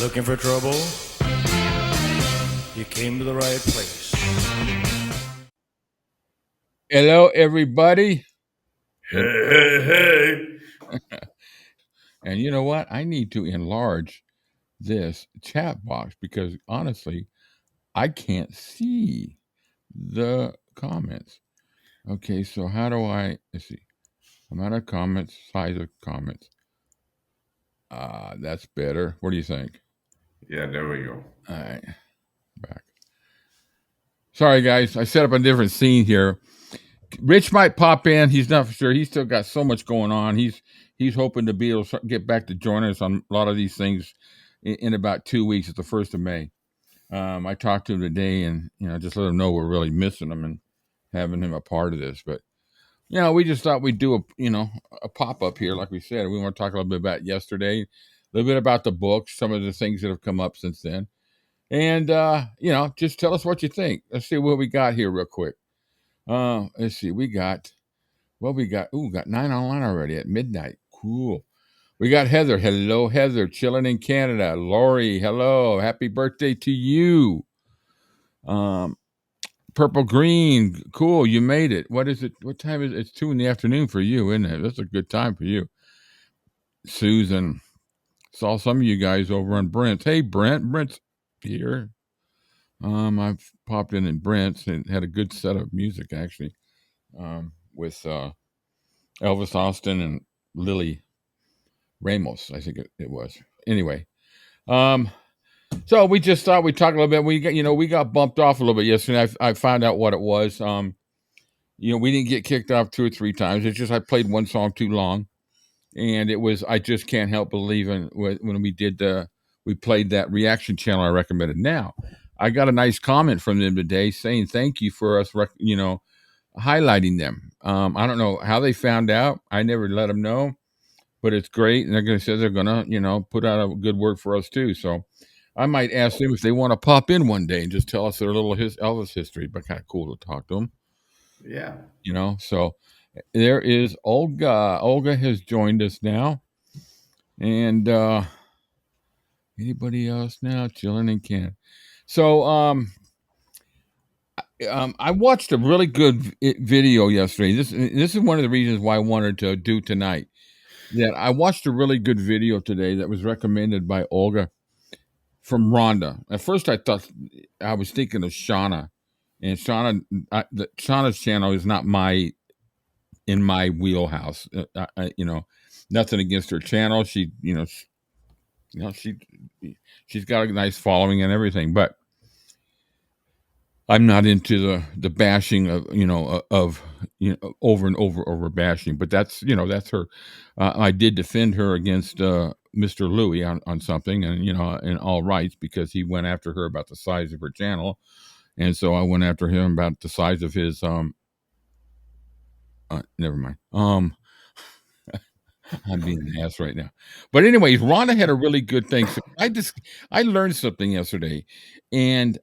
Looking for trouble? You came to the right place. Hello, everybody. Hey. And you know what? I need to enlarge this chat box because honestly, I can't see the comments. Okay, so how do let's see, amount of comments, size of comments. That's better. What do you think? Yeah, there we go. All right, back. Sorry, guys. I set up a different scene here. Rich might pop in. He's not for sure. He's still got so much going on. He's hoping to be able to get back to join us on a lot of these things in about 2 weeks. It's the 1st of May. I talked to him today, and just let him know we're really missing him and having him a part of this. But we just thought we'd do a pop up here, like we said. We want to talk a little bit about yesterday, a little bit about the books, some of the things that have come up since then, and just tell us what you think. Let's see what we got here real quick. Let's see. We got 9 online already at midnight. Cool. We got Heather. Hello, Heather, chilling in Canada. Lori, hello. Happy birthday to you. Purple Green. Cool. You made it. What is it? What time is it? It's 2 p.m. for you, isn't it? That's a good time for you. Susan. Saw some of you guys over on Brent's. Hey, Brent. Brent's here. I've popped in Brent's and had a good set of music, actually, with Elvis Austin and Lily Ramos, I think it was. Anyway, so we just thought we'd talk a little bit. We got bumped off a little bit yesterday. I found out what it was. We didn't get kicked off 2 or 3 times. It's just I played one song too long, and it was I just can't help believing when we played that reaction channel I recommended. Now, I got a nice comment from them today saying thank you for us, highlighting them. I don't know how they found out. I never let them know, but it's great, and they're going to say they're going to put out a good word for us too. So I might ask them if they want to pop in one day and just tell us their little Elvis history. But kind of cool to talk to them. Yeah. So there is Olga. Olga has joined us now, and anybody else now chilling in Canada. So I watched a really good video yesterday. This is one of the reasons why I wanted to do tonight. That I watched a really good video today that was recommended by Olga from Rhonda. At first, I was thinking of Shauna, and Shauna's channel is not in my wheelhouse. Nothing against her channel. She's got a nice following and everything, but I'm not into the bashing of over and over bashing. But that's her. I did defend her against Mr. Louie on something, and in all rights, because he went after her about the size of her channel, and so I went after him about the size of his never mind. I'm being an ass right now. But anyways, Rhonda had a really good thing. So I learned something yesterday, and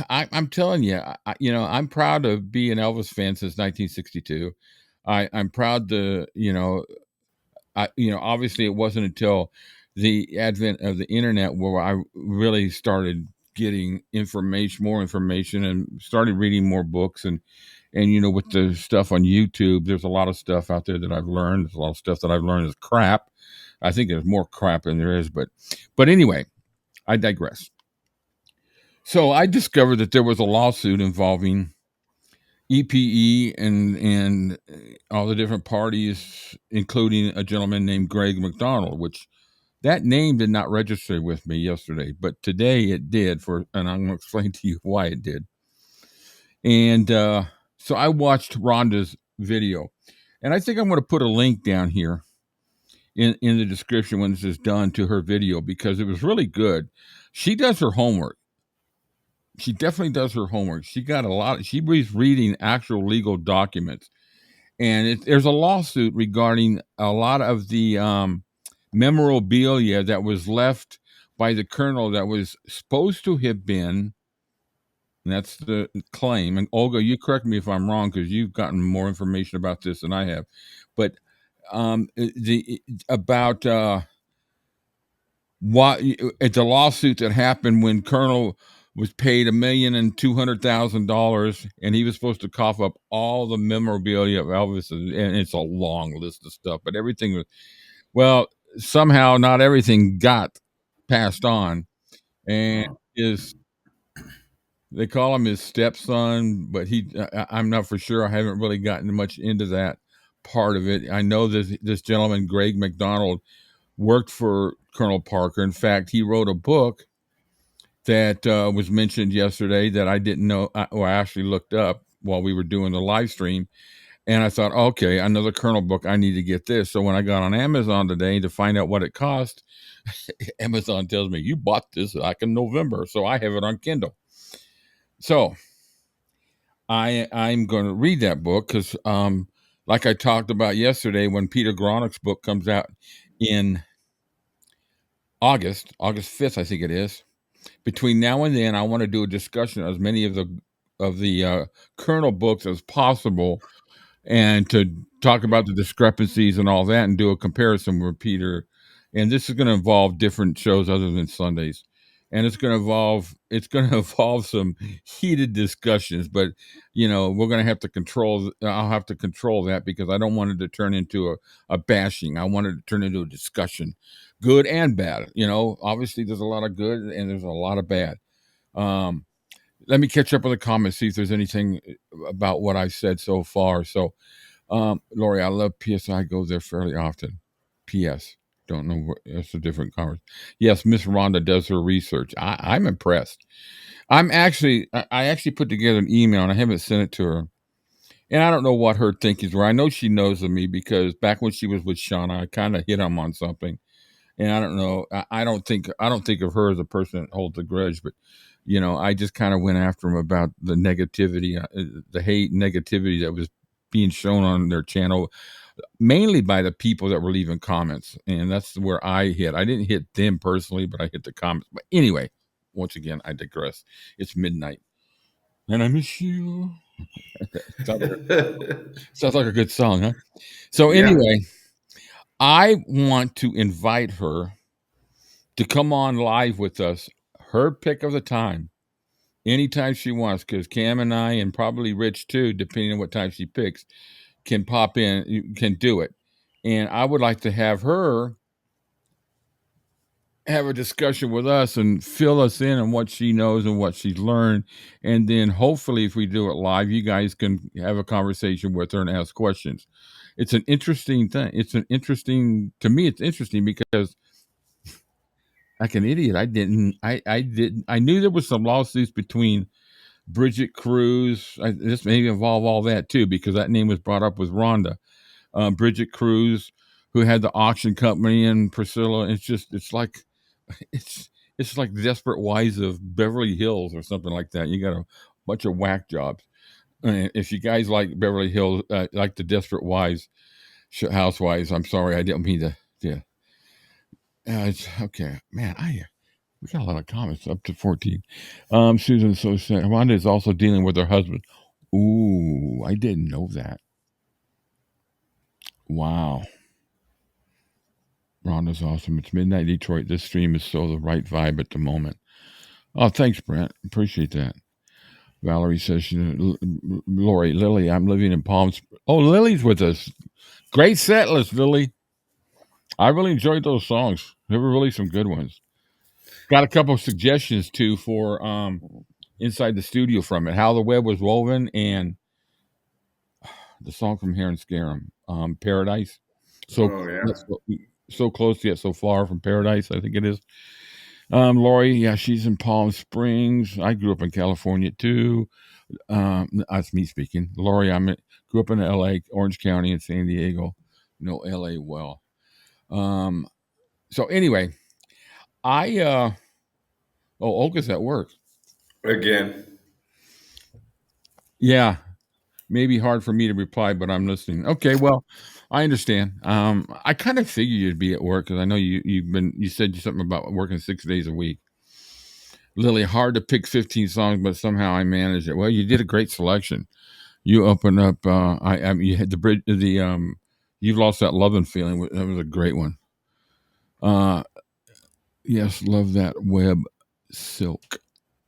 I'm telling you, I'm proud to be an Elvis fan since 1962. I'm proud to, obviously it wasn't until the advent of the internet where I really started getting more information, and started reading more books, and with the stuff on YouTube, there's a lot of stuff out there that I've learned. There's a lot of stuff that I've learned is crap. I think there's more crap than there is, but anyway, I digress. So I discovered that there was a lawsuit involving EPE and all the different parties, including a gentleman named Greg McDonald, which that name did not register with me yesterday, but today it did, and I'm going to explain to you why it did. And so I watched Rhonda's video, and I think I'm going to put a link down here in the description when this is done to her video, because it was really good. She does her homework. She definitely does her homework. She was reading actual legal documents, and there's a lawsuit regarding a lot of the memorabilia that was left by the colonel that was supposed to have been, and that's the claim. And Olga, you correct me if I'm wrong, because you've gotten more information about this than I have. But about What it's a lawsuit that happened when Colonel was paid $1,200,000, and he was supposed to cough up all the memorabilia of Elvis, and it's a long list of stuff, but everything was well. Somehow, not everything got passed on, and his they call him his stepson, but I'm not for sure. I haven't really gotten much into that part of it. I know this gentleman, Greg McDonald, worked for Colonel Parker. In fact, he wrote a book that was mentioned yesterday that I didn't know, or I actually looked up while we were doing the live stream. And I thought, okay, another Colonel book. I need to get this. So when I got on Amazon today to find out what it cost, Amazon tells me you bought this back in November. So I have it on Kindle. So I'm going to read that book because, like I talked about yesterday, when Peter Gronick's book comes out in August 5th, I think it is. Between now and then, I want to do a discussion of as many of the Colonel books as possible, and to talk about the discrepancies and all that, and do a comparison with Peter. And this is going to involve different shows other than Sundays, and it's going to involve some heated discussions. But we're going to have to control. I'll have to control that because I don't want it to turn into a bashing. I want it to turn into a discussion, good and bad. Obviously there's a lot of good and there's a lot of bad. Let me catch up with the comments, see if there's anything about what I've said so far. So, Lori, I love PSI. Go there fairly often. PS, don't know what that's a different conversation. Yes, Miss Rhonda does her research. I'm impressed. I actually put together an email and I haven't sent it to her. And I don't know what her thinkings were. I know she knows of me because back when she was with Shauna, I kind of hit him on something. And I don't know. I don't think of her as a person that holds a grudge, but I just kind of went after him about the negativity, the hate, negativity that was being shown on their channel, mainly by the people that were leaving comments, and that's where I hit. I didn't hit them personally, but I hit the comments. But anyway, once again, I digress. It's midnight, and I miss you. Sounds like a good song, huh? So Yeah. anyway, I want to invite her to come on live with us, her pick of the time, anytime she wants, because Cam and I, and probably Rich too, depending on what time she picks, can pop in, can do it. And I would like to have her have a discussion with us and fill us in on what she knows and what she's learned. And then hopefully, if we do it live, you guys can have a conversation with her and ask questions. It's an interesting thing. To me, it's interesting because like an idiot, I knew there was some lawsuits between Bridget Cruz. This may involve all that too, because that name was brought up with Rhonda. Bridget Cruz, who had the auction company, and Priscilla. It's like it's like Desperate Wives of Beverly Hills or something like that. You got a bunch of whack jobs. And if you guys like Beverly Hills, like the Desperate Wives housewives, I'm sorry, I didn't mean to. Yeah, it's okay, man. We got a lot of comments, up to 14. Susan so sad. Rhonda is also dealing with her husband. Ooh, I didn't know that. Wow. Rhonda's awesome. It's midnight Detroit. This stream is so the right vibe at the moment. Oh, thanks, Brent. Appreciate that. Valerie says, Lori, Lily, I'm living in Palm Springs. Oh, Lily's with us. Great set list, Lily. I really enjoyed those songs. There were really some good ones. Got a couple of suggestions too for inside the studio from it. How the Web Was Woven and the song from 𝐵𝐴𝐴, Paradise. So Oh yeah. so close yet so far from Paradise, I think it is. Lori, yeah, she's in Palm Springs. I grew up in California too. That's me speaking. Lori, grew up in LA, Orange County, and San Diego. Know LA well. So anyway, Olga's at work. Again. Yeah, maybe hard for me to reply, but I'm listening. Okay, well, I understand. I kind of figured you'd be at work because I know you said something about working 6 days a week. Lily, hard to pick 15 songs, but somehow I managed it. Well, you did a great selection. You opened up. You had the bridge. You've lost that love and feeling. That was a great one. Yes, love that web silk.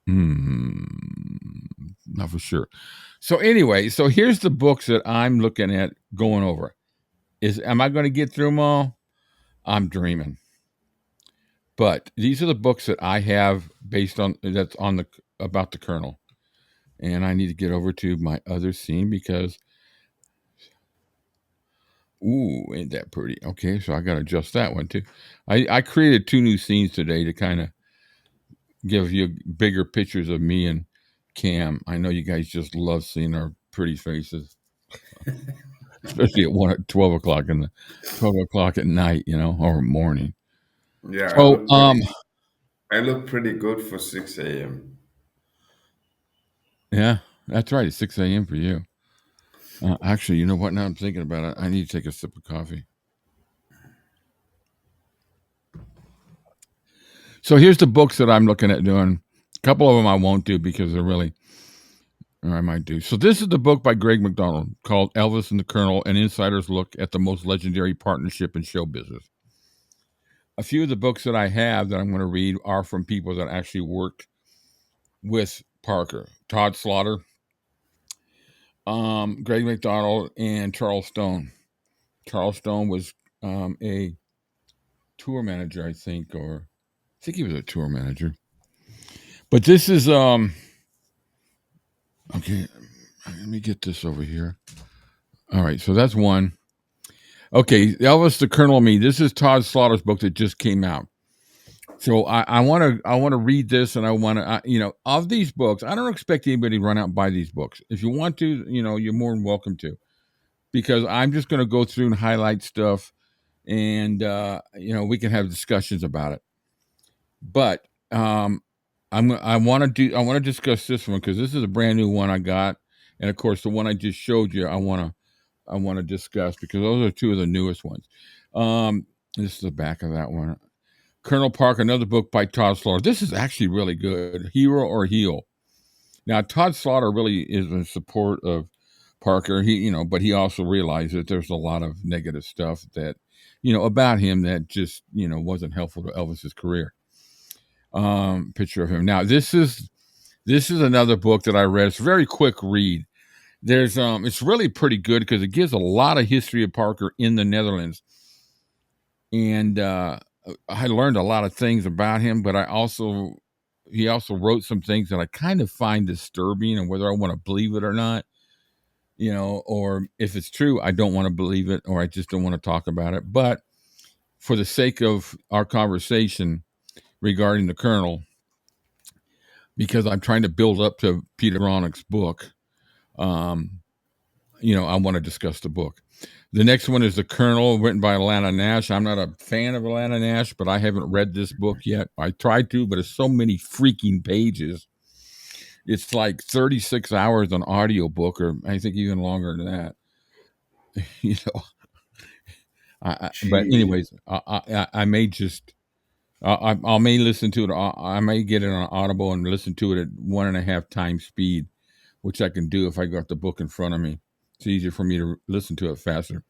Not for sure. So anyway, so here's the books that I'm looking at going over. Am I going to get through them all? I'm dreaming. But these are the books that I have based on that's on the about the Colonel. And I need to get over to my other scene because ooh, ain't that pretty? Okay, so I got to adjust that one too. I created 2 new scenes today to kind of give you bigger pictures of me and Cam. I know you guys just love seeing our pretty faces, especially at 12 o'clock at night, or morning. Yeah, So, I look pretty good for 6 a.m. yeah, that's right. It's 6 a.m. for you. Actually, you know what? Now I'm thinking about it. I need to take a sip of coffee. So here's the books that I'm looking at doing. A couple of them I won't do because they're really, or I might do. So this is the book by Greg McDonald called Elvis and the Colonel, an insider's look at the most legendary partnership in show business. A few of the books that I have that I'm going to read are from people that actually worked with Parker. Todd Slaughter, Greg McDonald, and Charles Stone. Charles Stone was a tour manager, I think he was a tour manager. But this is okay. Let me get this over here. All right, so that's one. Okay, Elvis the Colonel and Me. This is Todd Slaughter's book that just came out. So I want to read this, and I want to of these books. I don't expect anybody to run out and buy these books. If you want to, you're more than welcome to, because I'm just going to go through and highlight stuff, and we can have discussions about it. But I want to discuss this one because this is a brand new one I got, and of course the one I just showed you I want to discuss because those are 2 of the newest ones. This is the back of that one. Colonel Parker, another book by Todd Slaughter. This is actually really good. Hero or Heel. Now Todd Slaughter really is in support of Parker. But he also realized that there's a lot of negative stuff that about him that just wasn't helpful to Elvis's career. Picture of him. Now this is another book that I read. It's a very quick read. There's it's really pretty good because it gives a lot of history of Parker in the Netherlands, and I learned a lot of things about him. But he also wrote some things that I kind of find disturbing, and whether I want to believe it or not, or if it's true, I don't want to believe it, or I just don't want to talk about it. But for the sake of our conversation regarding the Colonel, because I'm trying to build up to Peter Gronick's book, I want to discuss the book. The next one is The Colonel, written by Alana Nash. I'm not a fan of Alana Nash, but I haven't read this book yet. I tried to, but it's so many freaking pages. It's like 36 hours on audiobook, or I think even longer than that. But anyways, I may just I may listen to it. I may get it on Audible and listen to it at 1.5 times speed, which I can do if I got the book in front of me. It's easier for me to listen to it faster.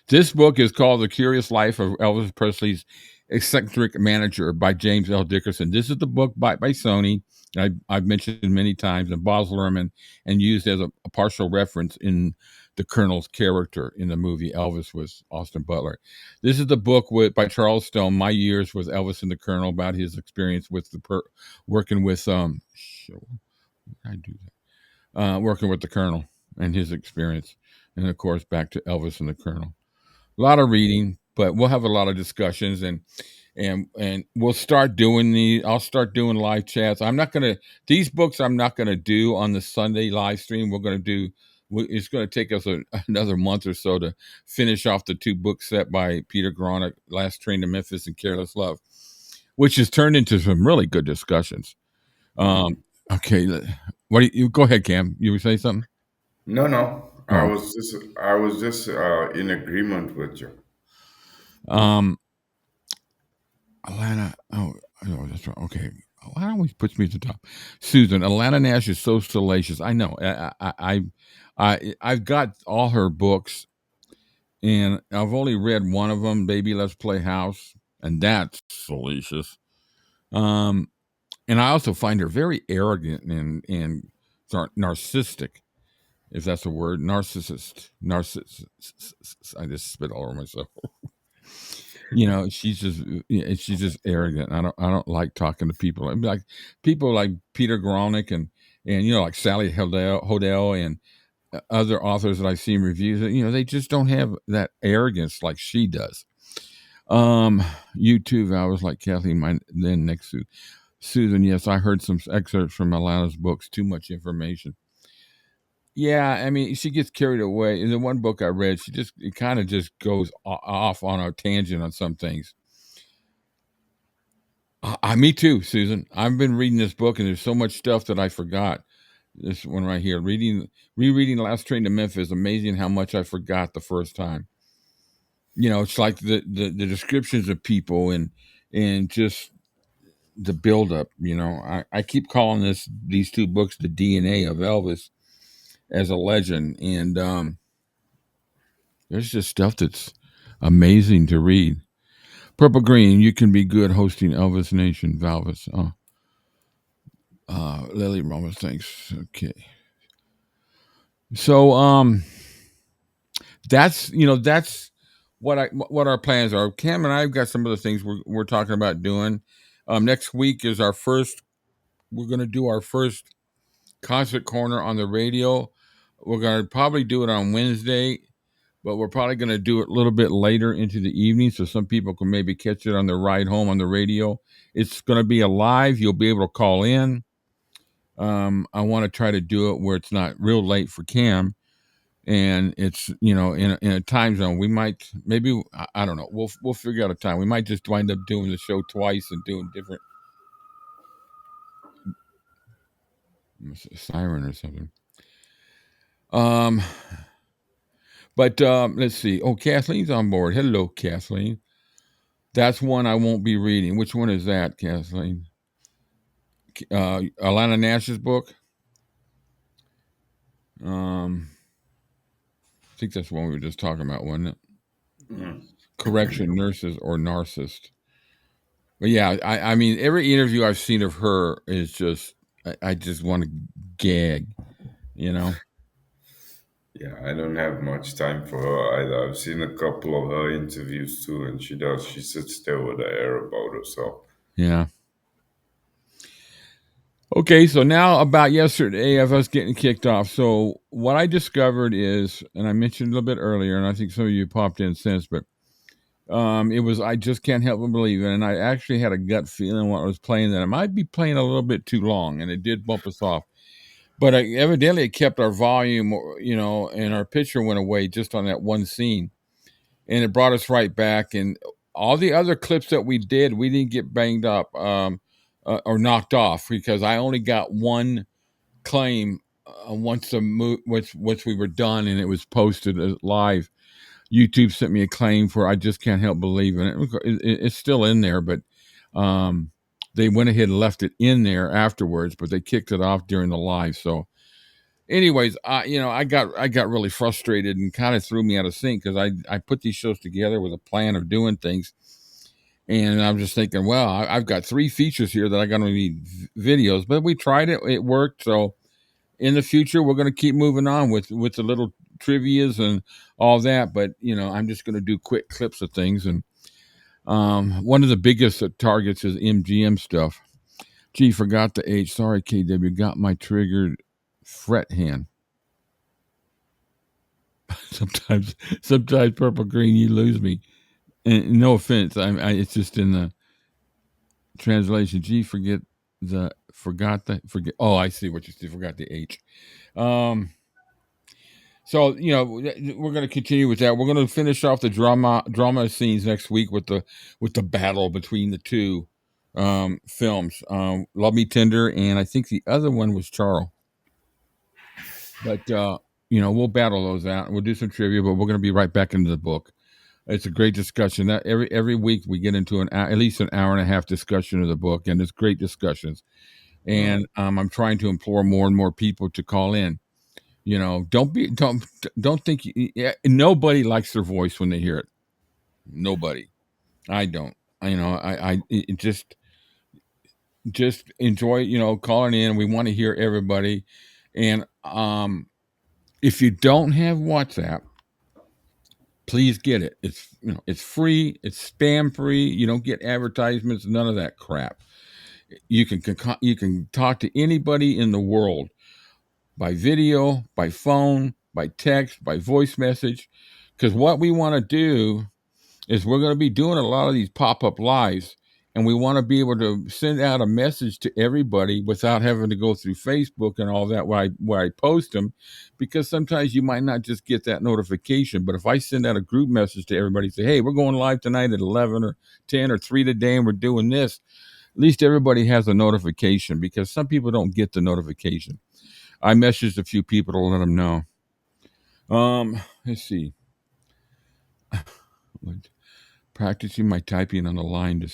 This book is called The Curious Life of Elvis Presley's Eccentric Manager by James L. Dickerson. This is the book by Sony. I've mentioned many times, and Baz Luhrmann, and used as a partial reference in the Colonel's character in the movie Elvis with Austin Butler. This is the book by Charles Stone, My Years with Elvis and the Colonel, about his experience with working with working with the Colonel and his experience, and of course back to Elvis and the Colonel. A lot of reading, but we'll have a lot of discussions, and we'll start doing I'll start doing live chats. These books I'm not gonna do on the Sunday live stream. We're gonna do. It's going to take us another month or so to finish off the 2 book set by Peter Gronick, Last Train to Memphis and Careless Love, which has turned into some really good discussions. Okay, what do you go ahead, Cam? You were saying something? No. I Oh, was just in agreement with you. Alana. Oh, that's right. Okay. Why always puts me at the top? Susan, Alana Nash is so salacious. I know. I've got all her books, and I've only read one of them, Baby Let's Play House, and that's salacious. Um, and I also find her very arrogant and narcissistic, if that's a word. Narcissist. I just spit all over myself. She's just arrogant. I don't like talking to people like people like Peter Gronick and like Sally Hodel and other authors that I've seen reviews. They just don't have that arrogance like she does. You too, I was like Kathleen. Then next to Susan, yes, I heard some excerpts from Alana's books. Too much information. Yeah, I mean, she gets carried away. In the one book I read, it kind of just goes off on a tangent on some things. Me too, Susan. I've been reading this book, and there's so much stuff that I forgot. This one right here, rereading Last Train to Memphis. Amazing how much I forgot the first time. It's like the descriptions of people and just the buildup. I keep calling these two books the DNA of Elvis as a legend, and there's just stuff that's amazing to read. Purple Green, you can be good hosting Elvis Nation, Valvis. Lily Ramos, thanks. Okay. So that's what our plans are. Cam and I've got some of the things we're talking about doing. Next week is our first. We're going to do our first concert corner on the radio. We're going to probably do it on Wednesday, but we're probably going to do it a little bit later into the evening so some people can maybe catch it on their ride home on the radio. It's going to be a live. You'll be able to call in. I want to try to do it where it's not real late for Cam, and it's in a time zone. We might maybe I don't know. We'll figure out a time. We might just wind up doing the show twice and doing different siren or something. But let's see. Oh, Kathleen's on board. Hello, Kathleen. That's one I won't be reading. Which one is that, Kathleen? Alana Nash's book. I think that's the one we were just talking about, wasn't it? Mm. Correction nurses or narcissist. But yeah, I mean, every interview I've seen of her is just, I just want to gag, you know? Yeah, I don't have much time for her either. I've seen a couple of her interviews too, and she sits there with an air about herself. Yeah. Okay, so now about yesterday of us getting kicked off. So what I discovered is, and I mentioned a little bit earlier, and I think some of you popped in since, but it was I just can't help but believe it. And I actually had a gut feeling when I was playing that I might be playing a little bit too long, and it did bump us off. But evidently, it kept our volume, and our picture went away just on that one scene, and it brought us right back. And all the other clips that we did, we didn't get banged up or knocked off because I only got one claim once once we were done and it was posted as live. YouTube sent me a claim for I just can't help believing it's still in there, but they went ahead and left it in there afterwards, but they kicked it off during the live. So anyways, I got really frustrated and kind of threw me out of sync because I put these shows together with a plan of doing things, and I'm just thinking, well, I've got 3 features here that I got to need videos, but we tried it, it worked. So in the future, we're going to keep moving on with the little trivias and all that, but I'm just going to do quick clips of things. And one of the biggest targets is MGM stuff. Gee, forgot the H. Sorry, KW, got my triggered fret hand. sometimes Purple Green, you lose me. And no offense, it's just in the translation. Gee, forget. Oh, I see what you said. Forgot the H. So we're going to continue with that. We're going to finish off the drama scenes next week with the battle between the two films, Love Me Tender, and I think the other one was Charles. But we'll battle those out. We'll do some trivia, but we're going to be right back into the book. It's a great discussion. That every week we get into at least an hour and a half discussion of the book, and it's great discussions. And I'm trying to implore more and more people to call in. Don't think nobody likes their voice when they hear it. Nobody. I don't. I it just just enjoy, calling in. We want to hear everybody. And if you don't have WhatsApp, please get it. It's free. It's spam free. You don't get advertisements. None of that crap. You can talk to anybody in the world by video, by phone, by text, by voice message. Because what we want to do is we're going to be doing a lot of these pop-up lives, and we want to be able to send out a message to everybody without having to go through Facebook and all that where I post them, because sometimes you might not just get that notification. But if I send out a group message to everybody, say, hey, we're going live tonight at 11 or 10 or 3 today, and we're doing this, at least everybody has a notification, because some people don't get the notification. I messaged a few people to let them know. Let's see. Practicing my typing on the line to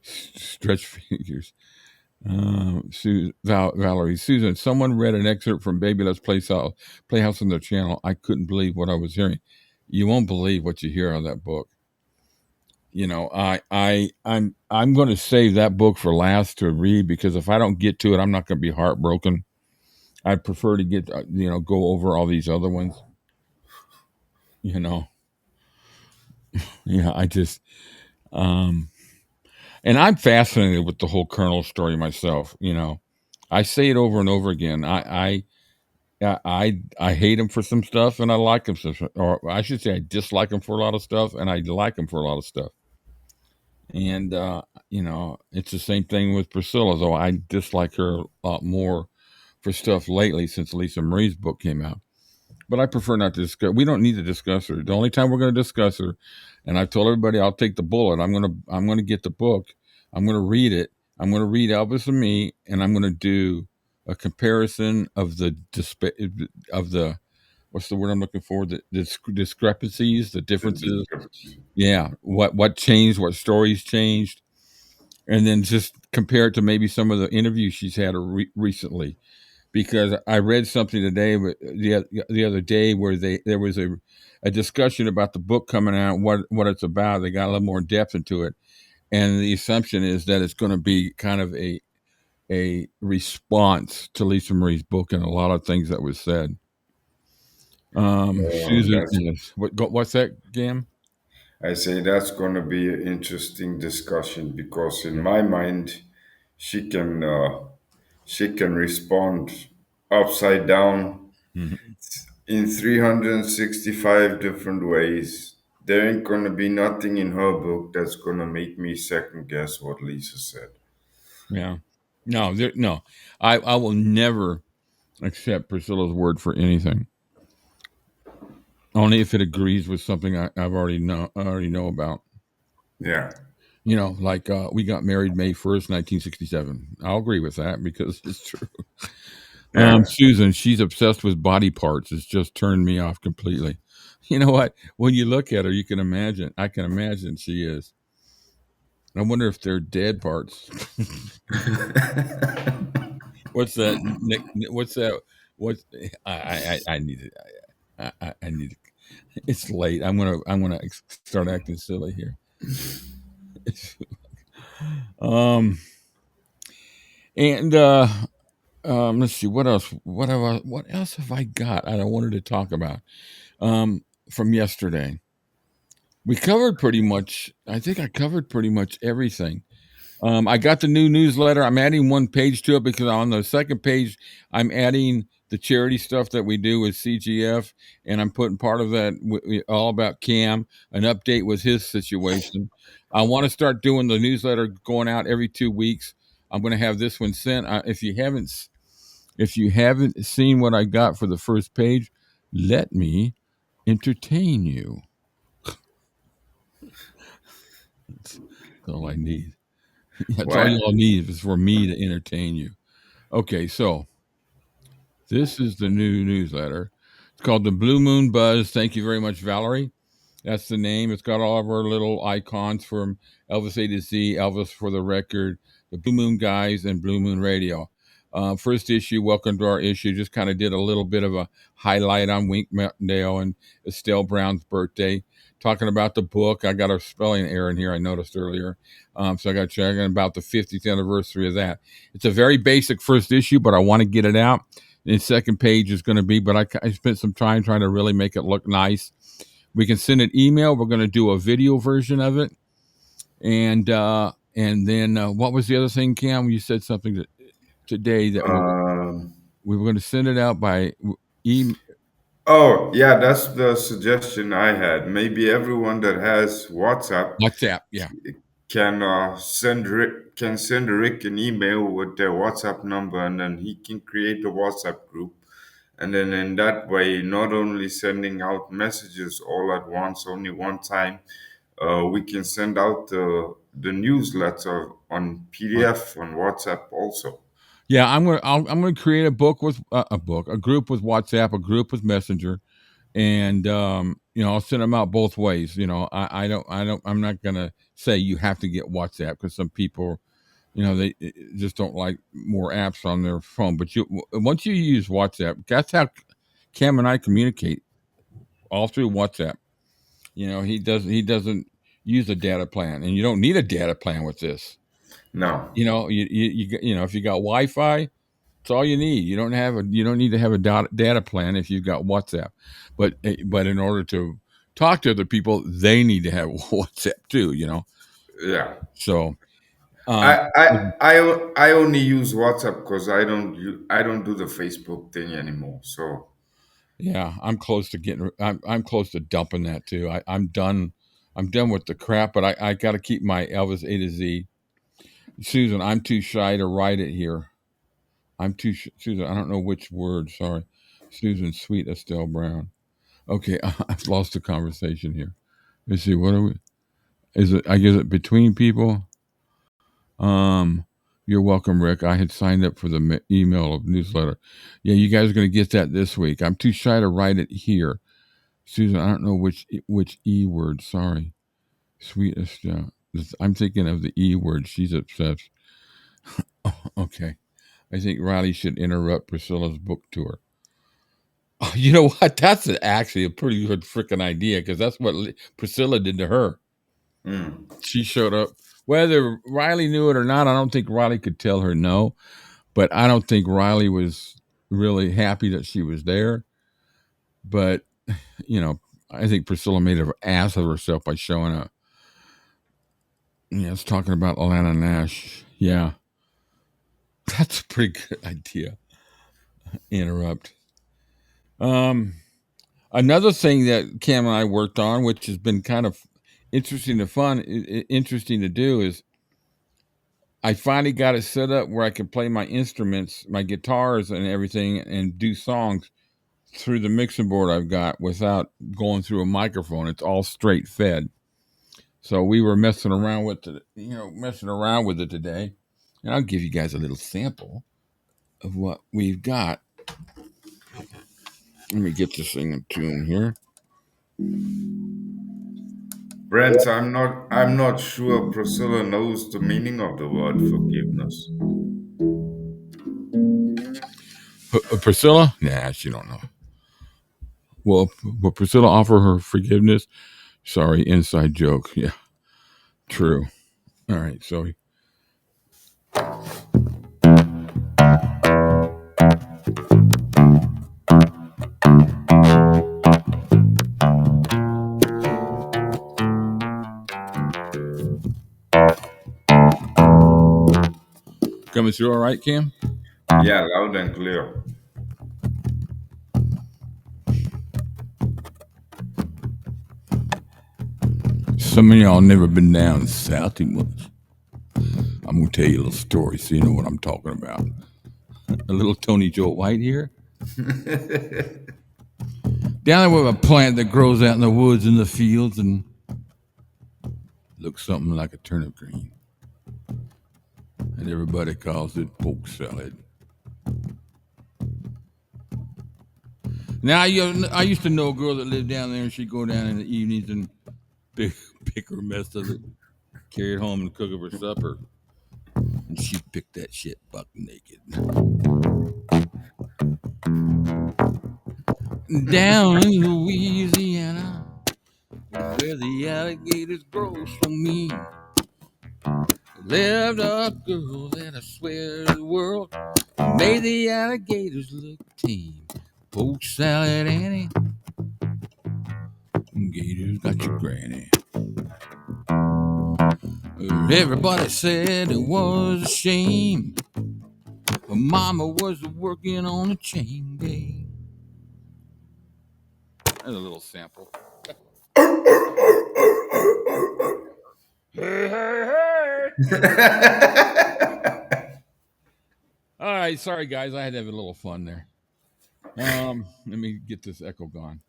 stretch figures. Valerie, Susan, someone read an excerpt from Baby Let's Playhouse on their channel. I couldn't believe what I was hearing. You won't believe what you hear on that book. I'm going to save that book for last to read, because if I don't get to it, I'm not going to be heartbroken. I prefer to get go over all these other ones. I just and I'm fascinated with the whole Colonel story myself. I say it over and over again. I hate him for some stuff, and I like him or I should say I dislike him for a lot of stuff, and I like him for a lot of stuff. And it's the same thing with Priscilla, though I dislike her a lot more for stuff lately since Lisa Marie's book came out. But I prefer not to discuss. We don't need to discuss her. The only time we're going to discuss her, and I've told everybody I'll take the bullet. I'm going to get the book. I'm going to read it. I'm going to read Elvis-A-Z, and I'm going to do a comparison of the what's the word I'm looking for? The discrepancies, the differences. Yeah, what changed? What stories changed? And then just compare it to maybe some of the interviews she's had recently, because I read something today, the other day, where there was a discussion about the book coming out, what it's about. They got a little more depth into it, and the assumption is that it's going to be kind of a response to Lisa Marie's book and a lot of things that was said. Susan, That's, what's that, Gam? I say that's going to be an interesting discussion, because in my mind, she can she can respond upside down Mhm. in 365 different ways. There ain't going to be nothing in her book that's going to make me second guess what Lisa said. Yeah, no. I will never accept Priscilla's word for anything. Only if it agrees with something I've already know about. Yeah. Like we got married May 1st, 1967. I'll agree with that because it's true. Yeah. Susan, she's obsessed with body parts. It's just turned me off completely. You know what? When you look at her, you can imagine. I can imagine she is. I wonder if they're dead parts. What's that? What's that? What? I need it. I need it. It's late. I'm gonna start acting silly here. um and let's see what else. What else have I got? I wanted to talk about from yesterday. We covered pretty much. I think I covered pretty much everything. I got the new newsletter. I'm adding one page to it because on the second page, I'm adding the charity stuff that we do with CGF, and I'm putting part of that all about Cam, an update with his situation. I want to start doing the newsletter going out every 2 weeks. I'm going to have this one sent. If you haven't seen what I got for the first page, let me entertain you. That's all I need. That's all What? y'all need is for me to entertain you. Okay, so this is the new newsletter. It's called the Blue Moon Buzz. Thank you very much, Valerie. That's the name. It's got all of our little icons from Elvis-A-Z, Elvis for the Record, the Blue Moon Guys, and Blue Moon Radio. First issue, welcome to our issue. Just kind of did a little bit of a highlight on Wink Martindale and Estelle Brown's birthday, talking about the book. I got a spelling error in here, I noticed earlier. So I got checking about the 50th anniversary of that. It's a very basic first issue, but I want to get it out. The second page is going to be, but I spent some time trying to really make it look nice. We can send an email. We're going to do a video version of it. And then what was the other thing, Cam? You said something today that we were going to send it out by email. Oh, yeah, that's the suggestion I had. Maybe everyone that has WhatsApp WhatsApp, yeah. can send Rick an email with their WhatsApp number, and then he can create a WhatsApp group. And then in that way, not only sending out messages all at once, only one time, we can send out the newsletter on PDF on WhatsApp also. Yeah, I'm gonna create a book with a group with WhatsApp, a group with Messenger, and I'll send them out both ways. I'm not gonna say you have to get WhatsApp because some people, they just don't like more apps on their phone. But once you use WhatsApp, that's how Cam and I communicate, all through WhatsApp. He doesn't use a data plan, and you don't need a data plan with this. No. If you got Wi-Fi, it's all you need. You don't need to have a data plan if you've got WhatsApp. But in order to talk to other people, they need to have WhatsApp too. Yeah. So I I I only use WhatsApp because I don't do the Facebook thing anymore. So yeah, I'm close to getting. I'm close to dumping that too. I'm done. I'm done with the crap. But I got to keep my Elvis-A-Z. Susan, I'm too shy to write it here. Susan. I don't know which word. Sorry, Susan. Sweet Estelle Brown. Okay, I've lost the conversation here. Let's see. What are we? Is it? I guess it between people. Um, you're welcome, Rick. I had signed up for the email of newsletter. Yeah, you guys are going to get that this week. I'm too shy to write it here. Susan, I don't know which E word. Sorry, sweet Estelle. I'm thinking of the E word. She's obsessed. Okay, I think Riley should interrupt Priscilla's book tour. Oh, you know what? That's actually a pretty good freaking idea because that's what Priscilla did to her. She showed up. Whether Riley knew it or not, I don't think Riley could tell her no. But I don't think Riley was really happy that she was there. But, I think Priscilla made an ass of herself by showing up. Yeah, it's talking about Alana Nash. Yeah. That's a pretty good idea. Interrupt. Another thing that Cam and I worked on, which has been kind of interesting to do, is I finally got it set up where I can play my instruments, my guitars and everything, and do songs through the mixing board I've got without going through a microphone. It's all straight fed. So we were messing around with it today. And I'll give you guys a little sample of what we've got. Let me get this thing in tune here. Brent, I'm not sure Priscilla knows the meaning of the word forgiveness. Priscilla? Nah, she don't know. Well, will Priscilla offer her forgiveness? Sorry, inside joke. Yeah, true. All right, so coming through all right, Cam? Yeah, loud and clear. Some of y'all never been down south too much. I'm gonna tell you a little story so you know what I'm talking about. A little Tony Joe White here. Down there with a plant that grows out in the woods in the fields and looks something like a turnip green. And everybody calls it poke salad. Now, I used to know a girl that lived down there, and she'd go down in the evenings and pick her mess of it, carry it home and cook it for supper. and she picked that shit buck naked. Down in Louisiana, where the alligators grow so mean, lived a girl that I swear the world made the alligators look tame. Poke salad Annie, gators got your granny. Everybody said it was a shame, but Mama was working on a chain gang. There's a little sample. Hey, hey, hey. All right, sorry guys, I had to have a little fun there. Let me get this echo gone.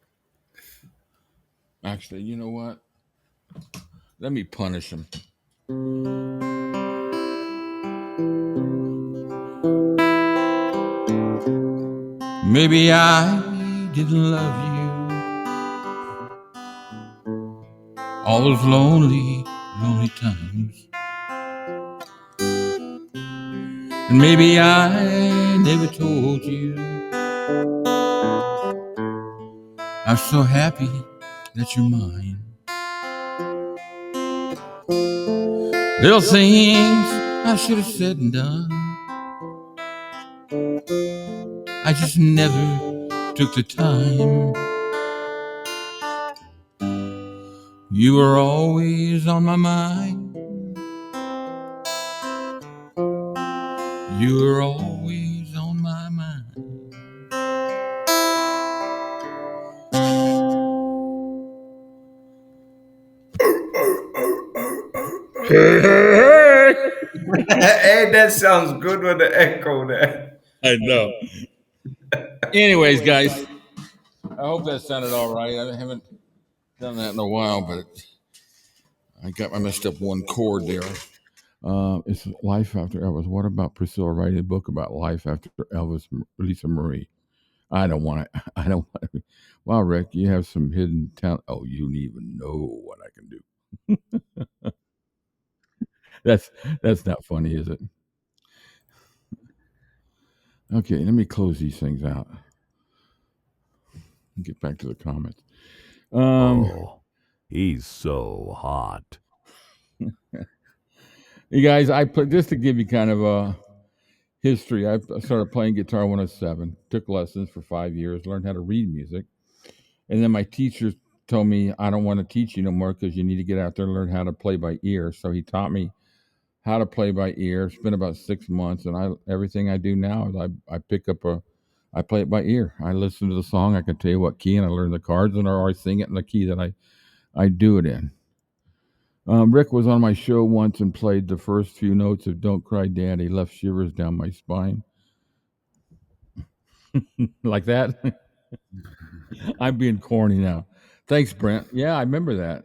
Actually, you know what? Let me punish him. Maybe I didn't love you all those lonely, lonely times. And maybe I never told you I'm so happy that you're mine. Little things I should have said and done, I just never took the time. You were always on my mind. You were always on my mind. Hey, that sounds good with the echo there. I know. Anyways, guys, I hope that sounded all right. I haven't done that in a while, but I messed up one chord there. It's life after Elvis. What about Priscilla writing a book about life after Elvis, Lisa Marie? I don't want to. I don't want to. Wow, Rick, you have some hidden talent. Oh, you don't even know what I can do. That's that's not funny, is it? Okay, let me close these things out. Get back to the comments. Um, Oh, he's so hot. you guys, I put just to give you kind of a history. I started playing guitar when I was 7. Took lessons for 5 years. Learned how to read music, and then my teacher told me I don't want to teach you no more because you need to get out there and learn how to play by ear. So he taught me how to play by ear. It's been about 6 months, and I everything I do now is I pick up I play it by ear. I listen to the song. I can tell you what key, and I learn the chords, and I sing it in the key that I do it in. Rick was on my show once and played the first few notes of "Don't Cry, Daddy." Left shivers down my spine, like that. I'm being corny now. Thanks, Brent. Yeah, I remember that.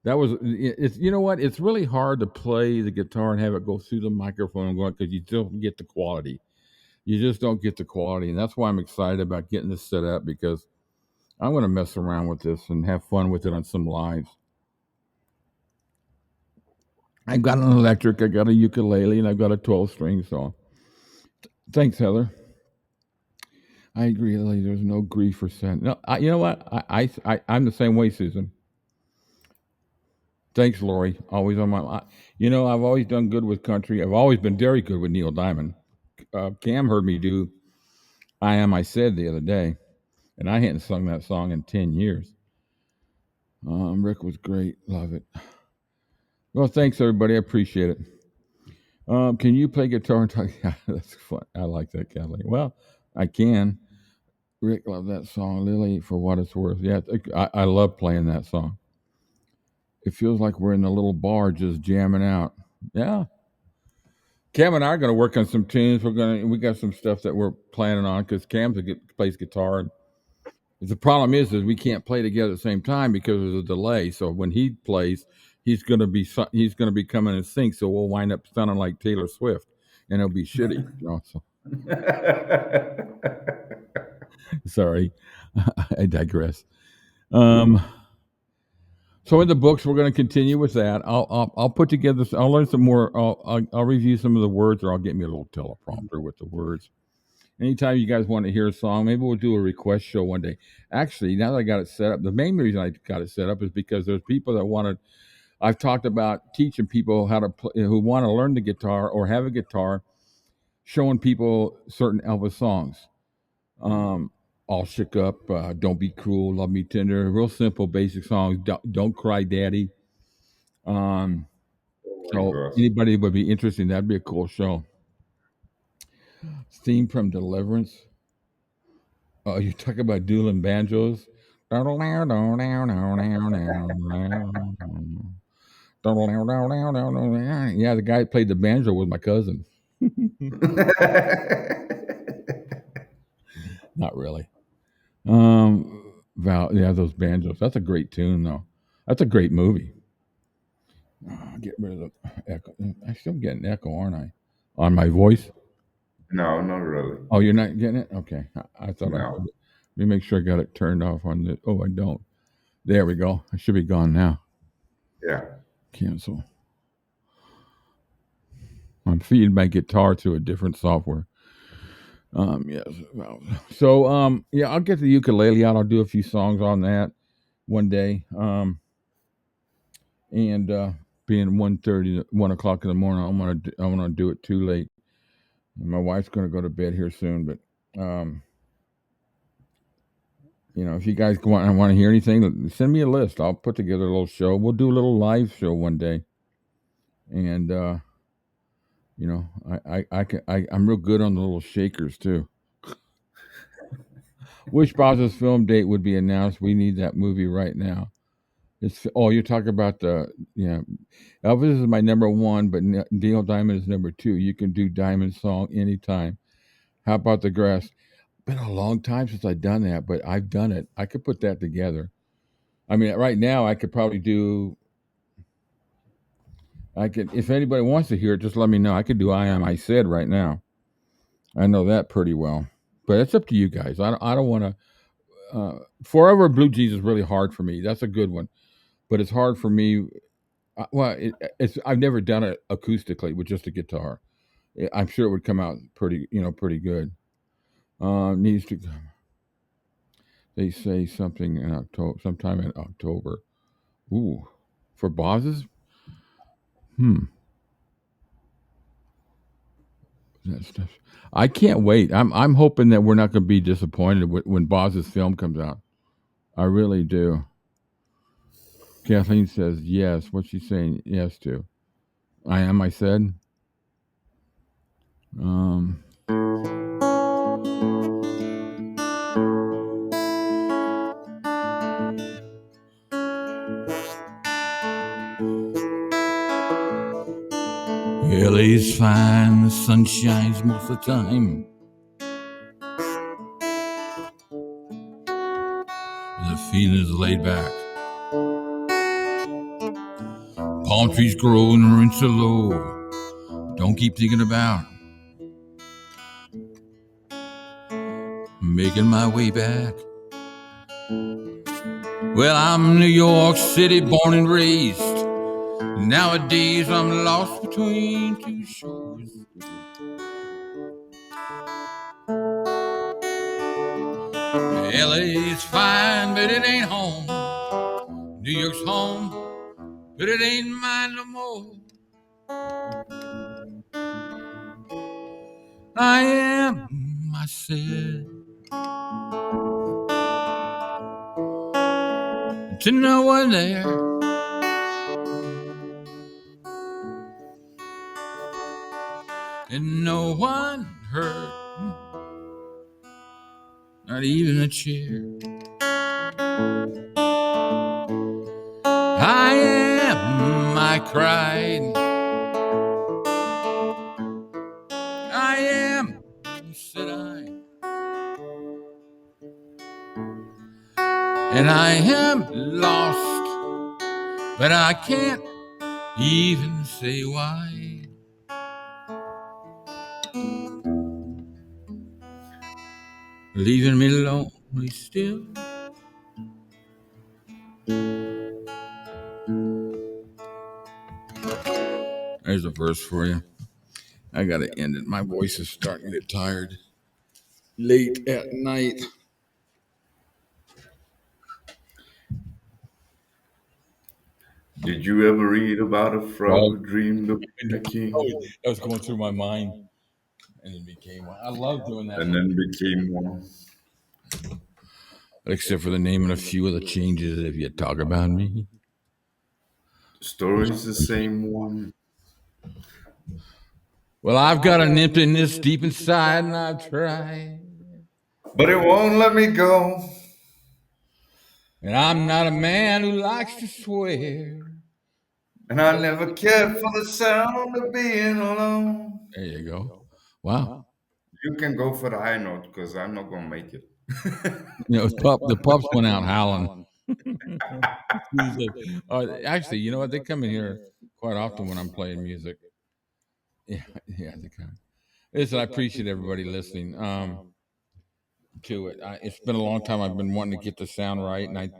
That was it's. You know what? It's really hard to play the guitar and have it go through the microphone and going because you don't get the quality. You just don't get the quality, and that's why I'm excited about getting this set up because I'm going to mess around with this and have fun with it on some lives. I've got an electric, I got a ukulele, and I've got a 12 string. So thanks, Heather. I agree, Lily. There's no grief or sadness. No, you know what? I'm the same way, Susan. Thanks, Lori. Always on my. I've always done good with country. I've always been very good with Neil Diamond. Cam heard me do "I Am I Said" the other day, and I hadn't sung that song in 10 years. Rick was great. Love it. Well, thanks everybody. I appreciate it. Can you play guitar and talk? Yeah, that's fun. I like that, Kathleen. Well, I can. Rick, love that song. Lily, for what it's worth. Yeah, I love playing that song. It feels like we're in a little bar just jamming out. Yeah. Cam and I are going to work on some tunes. We got some stuff that we're planning on because Cam plays guitar. And the problem is we can't play together at the same time because there's a delay. So when he plays, he's going to be coming in sync. So we'll wind up sounding like Taylor Swift, and it'll be shitty. So sorry, I digress. Um, So in the books, we're going to continue with that. I'll put together. I'll learn some more. I'll review some of the words, or I'll get me a little teleprompter with the words. Anytime you guys want to hear a song, maybe we'll do a request show one day. Actually, now that I got it set up, the main reason I got it set up is because there's people that want to. I've talked about teaching people how to play, who want to learn the guitar or have a guitar, showing people certain Elvis songs. All shook up, don't be cruel, love me tender, real simple, basic songs. Don't cry, daddy. Um, Oh my so gosh. anybody would be interested. That'd be a cool show. Theme from Deliverance. Oh, you talk about dueling banjos. Yeah, the guy that played the banjo was my cousin. Not really. Yeah, those banjos. That's a great tune, though. That's a great movie. Get rid of the echo. I still get an echo, aren't I? On my voice. No, not really. Oh, you're not getting it? Okay. I thought I heard No. it. Let me make sure I got it turned off on the. Oh, I don't. There we go. I should be gone now. Yeah. Cancel. I'm feeding my guitar to a different software. Yes. Well, so, yeah, I'll get the ukulele out. I'll do a few songs on that one day. And being 1:30, 1 o'clock in the morning, I want to do it too late. And my wife's going to go to bed here soon, but if you guys want to hear anything, send me a list. I'll put together a little show. We'll do a little live show one day, and I'm real good on the little shakers too. Which Boz's film date would be announced? We need that movie right now. You're talking about Elvis is my number one, but Neil Diamond is number two. You can do Diamond song anytime. How about the grass? Been a long time since I've done that, but I've done it. I could put that together. I mean, right now I could probably do. I could, if anybody wants to hear it, just let me know. I could do "I Am I Said" right now. I know that pretty well, but it's up to you guys. I don't want to. Forever Blue Jeans is really hard for me. That's a good one, but it's hard for me. It's I've never done it acoustically with just a guitar. I'm sure it would come out pretty good. Needs to. They say something in October, sometime in October. Ooh, for bosses. That stuff. I can't wait. I'm hoping that we're not going to be disappointed when Boz's film comes out. I really do. Kathleen says yes. What's she saying yes to? I am. I said. Um, LA's fine. The sun shines most of the time. The feeling is laid back. Palm trees grow and the rents are low. Don't keep thinking about making my way back. Well, I'm New York City born and raised. Nowadays I'm lost between two shores. LA's fine, but it ain't home. New York's home, but it ain't mine no more. I am, I said, to no one there. And no one heard, not even a cheer. I am, I cried. I am, said I. And I am lost, but I can't even say why. Leaving me lonely still. There's a verse for you. I got to end it. My voice is starting to get tired. Late at night. Did you ever read about a frog Well, who dreamed of being a king that was going through my mind, and it became one. I love doing that and one, then became one? except for the name and a few of the changes. If you talk about me, The story's the same one. well, I've got an emptiness deep inside, and I've tried, But it won't let me go. and I'm not a man who likes to swear. And I never cared for the sound of being alone. There you go. Wow. You can go for the high note because I'm not gonna make it. The pups went out howling. Actually, you know what? They come in here quite often when I'm playing music. Yeah, yeah, they come. Listen, I appreciate everybody listening to it. It's been a long time. I've been wanting to get the sound right, and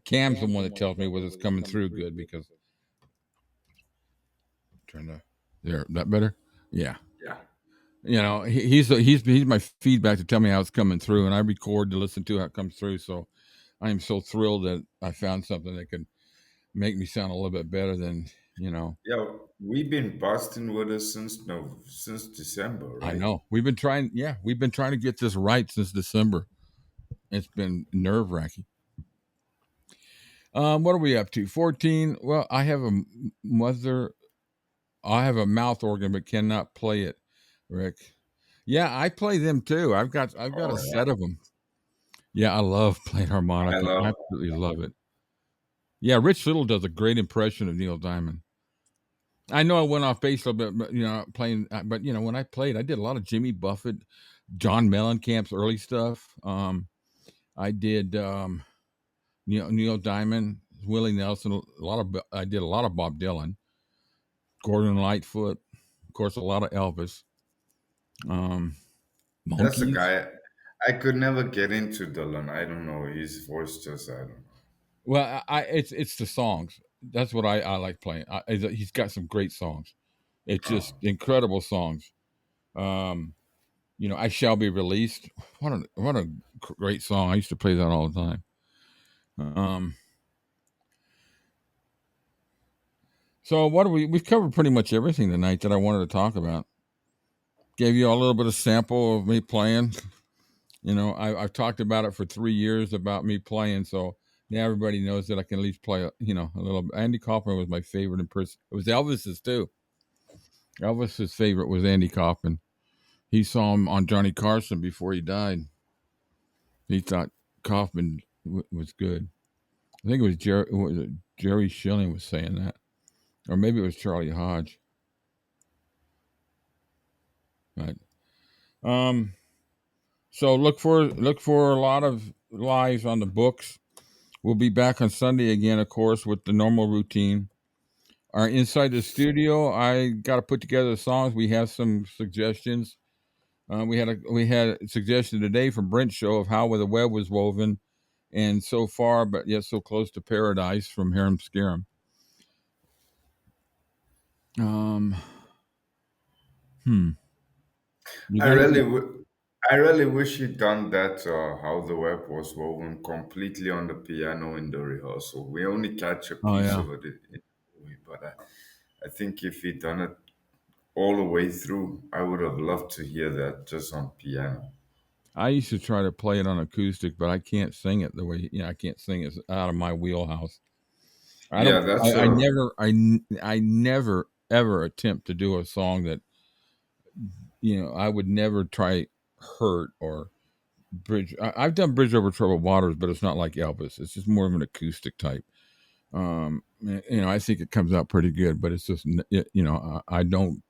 Cam's the one that tells me whether it's coming through good because turn the there that better. Yeah, Yeah. he's my feedback to tell me how it's coming through, and I record to listen to how it comes through. So I am so thrilled that I found something that could make me sound a little bit better than Yeah, we've been busting with us since since December, I right? know. We've been trying. Yeah, we've been trying to get this right since December. It's been nerve wracking. What are we up to? 14. Well, I have a mother. I have a mouth organ, but cannot play it. Rick. Yeah, I play them too. I've got a Oh set yeah. of them. Yeah, I love playing I harmonica. love Absolutely love it. Yeah, Rich Little does a great impression of Neil Diamond. I know I went off base a little bit, but playing. But when I played, I did a lot of Jimmy Buffett, John Mellencamp's early stuff. I did Neil Diamond, Willie Nelson. I did a lot of Bob Dylan, Gordon Lightfoot, of course, a lot of Elvis, um, that's a Monkeys. guy I could never get into Dylan. I don't know. His voice just I don't know. Well, it's the songs. That's what I like playing. He's got some great songs. It's Oh. just incredible songs. Um, I shall be released. What a great song. I used to play that all the time. Um, so what do we've covered pretty much everything tonight that I wanted to talk about. Gave you all a little bit of sample of me playing. I've talked about it for 3 years about me playing, so now everybody knows that I can at least play a little bit. Andy Kaufman was my favorite in person. It was Elvis's too. Elvis's favorite was Andy Kaufman. He saw him on Johnny Carson before he died. He thought Kaufman was good. I think it was Jerry Schilling was saying that, or maybe it was Charlie Hodge. But so look for a lot of lives on the books. We'll be back on Sunday again, of course, with the normal routine. Our inside the studio, I got to put together the songs. We have some suggestions. We had a suggestion today from Brent Show of how the web was woven, and so far, but yet so close to paradise from Hiram Scarum. Um, hmm. You I got really, any? w- I really wish he'd done that. How the web was woven completely on the piano in the rehearsal. We only catch a Oh piece yeah. of it in the movie, but I think if he'd done it all the way through, I would have loved to hear that just on piano. I used to try to play it on acoustic, but I can't sing it the way I can't sing it. It's out of my wheelhouse. I Yeah, don't. that's I a never. I never ever attempt to do a song that I would never try hurt or bridge. I've done bridge over troubled waters, but it's not like Elvis. It's just more of an acoustic type. I think it comes out pretty good, but it's just I don't.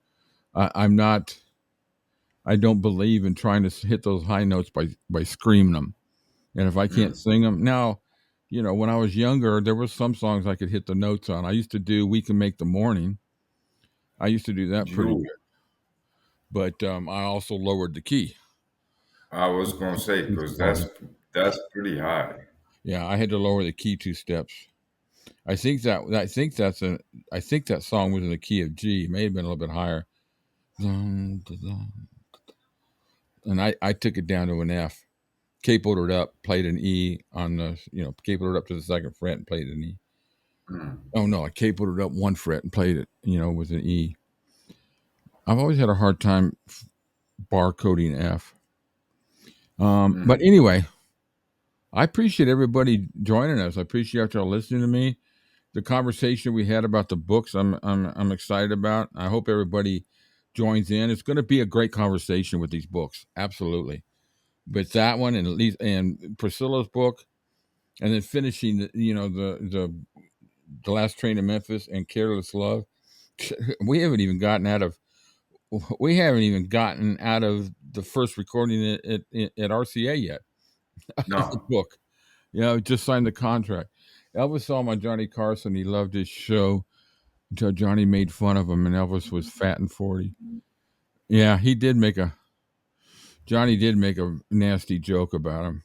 I'm not. I don't believe in trying to hit those high notes by screaming them. And if I can't mm, sing them now, when I was younger, there were some songs I could hit the notes on. I used to do "We Can Make the Morning." I used to do that pretty you. good, but I also lowered the key. I was gonna say Too because high. that's pretty high. Yeah, I had to lower the key 2 steps. I think that song was in the key of G. It may have been a little bit higher. Dun, dun, dun. And I took it down to an F, capoed it up, played an E on the, capoed it up to the second fret and played an E. Mm. Oh no, I capoed it up one fret and played it, with an E. I've always had a hard time bar coding F. But Mm. anyway, I appreciate everybody joining us. I appreciate y'all listening to me. The conversation we had about the books, I'm excited about. I hope everybody joins in. It's going to be a great conversation with these books, absolutely. But that one, and at least, and Priscilla's book, and then finishing, the Last Train to Memphis and Careless Love. We haven't even gotten out of the first recording at RCA yet. The No. book, just signed the contract. Elvis saw my Johnny Carson. He loved his show until Johnny made fun of him, and Elvis was fat and 40. Yeah, Johnny did make a nasty joke about him.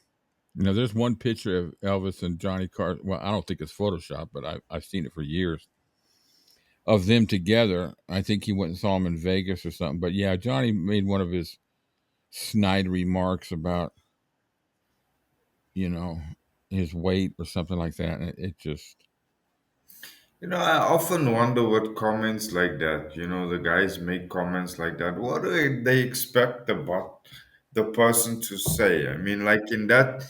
There's one picture of Elvis and Johnny Carson. Well, I don't think it's Photoshop, but I've seen it for years of them together. I think he went and saw him in Vegas or something. But yeah, Johnny made one of his snide remarks about, his weight or something like that. And it just, I often wonder what comments like that, the guys make comments like that. What do they expect the person to say? I mean, like in that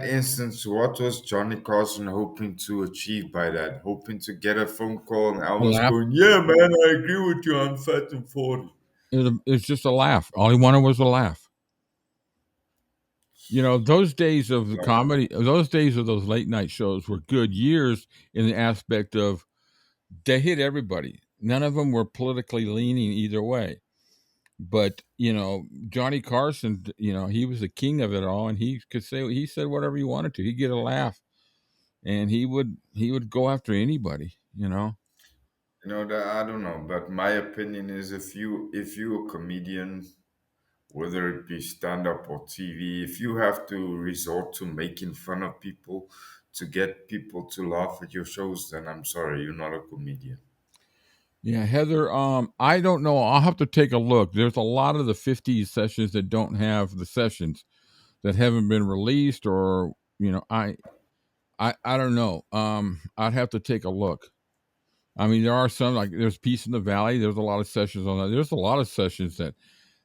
instance, what was Johnny Carson hoping to achieve by that? Hoping to get a phone call and a Elvis laugh. going, "Yeah, man, I agree with you. I'm fat and 40." It's just a laugh. All he wanted was a laugh. Those days of the No, comedy, those days of those late night shows were good years in the aspect of they hit everybody. None of them were politically leaning either way. But Johnny Carson, he was the king of it all, and he said whatever he wanted to. He'd get a laugh, and he would go after anybody. that I don't know, but my opinion is if you a comedian, whether it be stand up or TV, if you have to resort to making fun of people to get people to laugh at your shows, then I'm sorry, you're not a comedian. Yeah, Heather. I don't know. I'll have to take a look. There's a lot of the '50s sessions that don't have the sessions that haven't been released, or I don't know. I'd have to take a look. I mean, there are some, like there's Peace in the Valley. There's a lot of sessions on that. There's a lot of sessions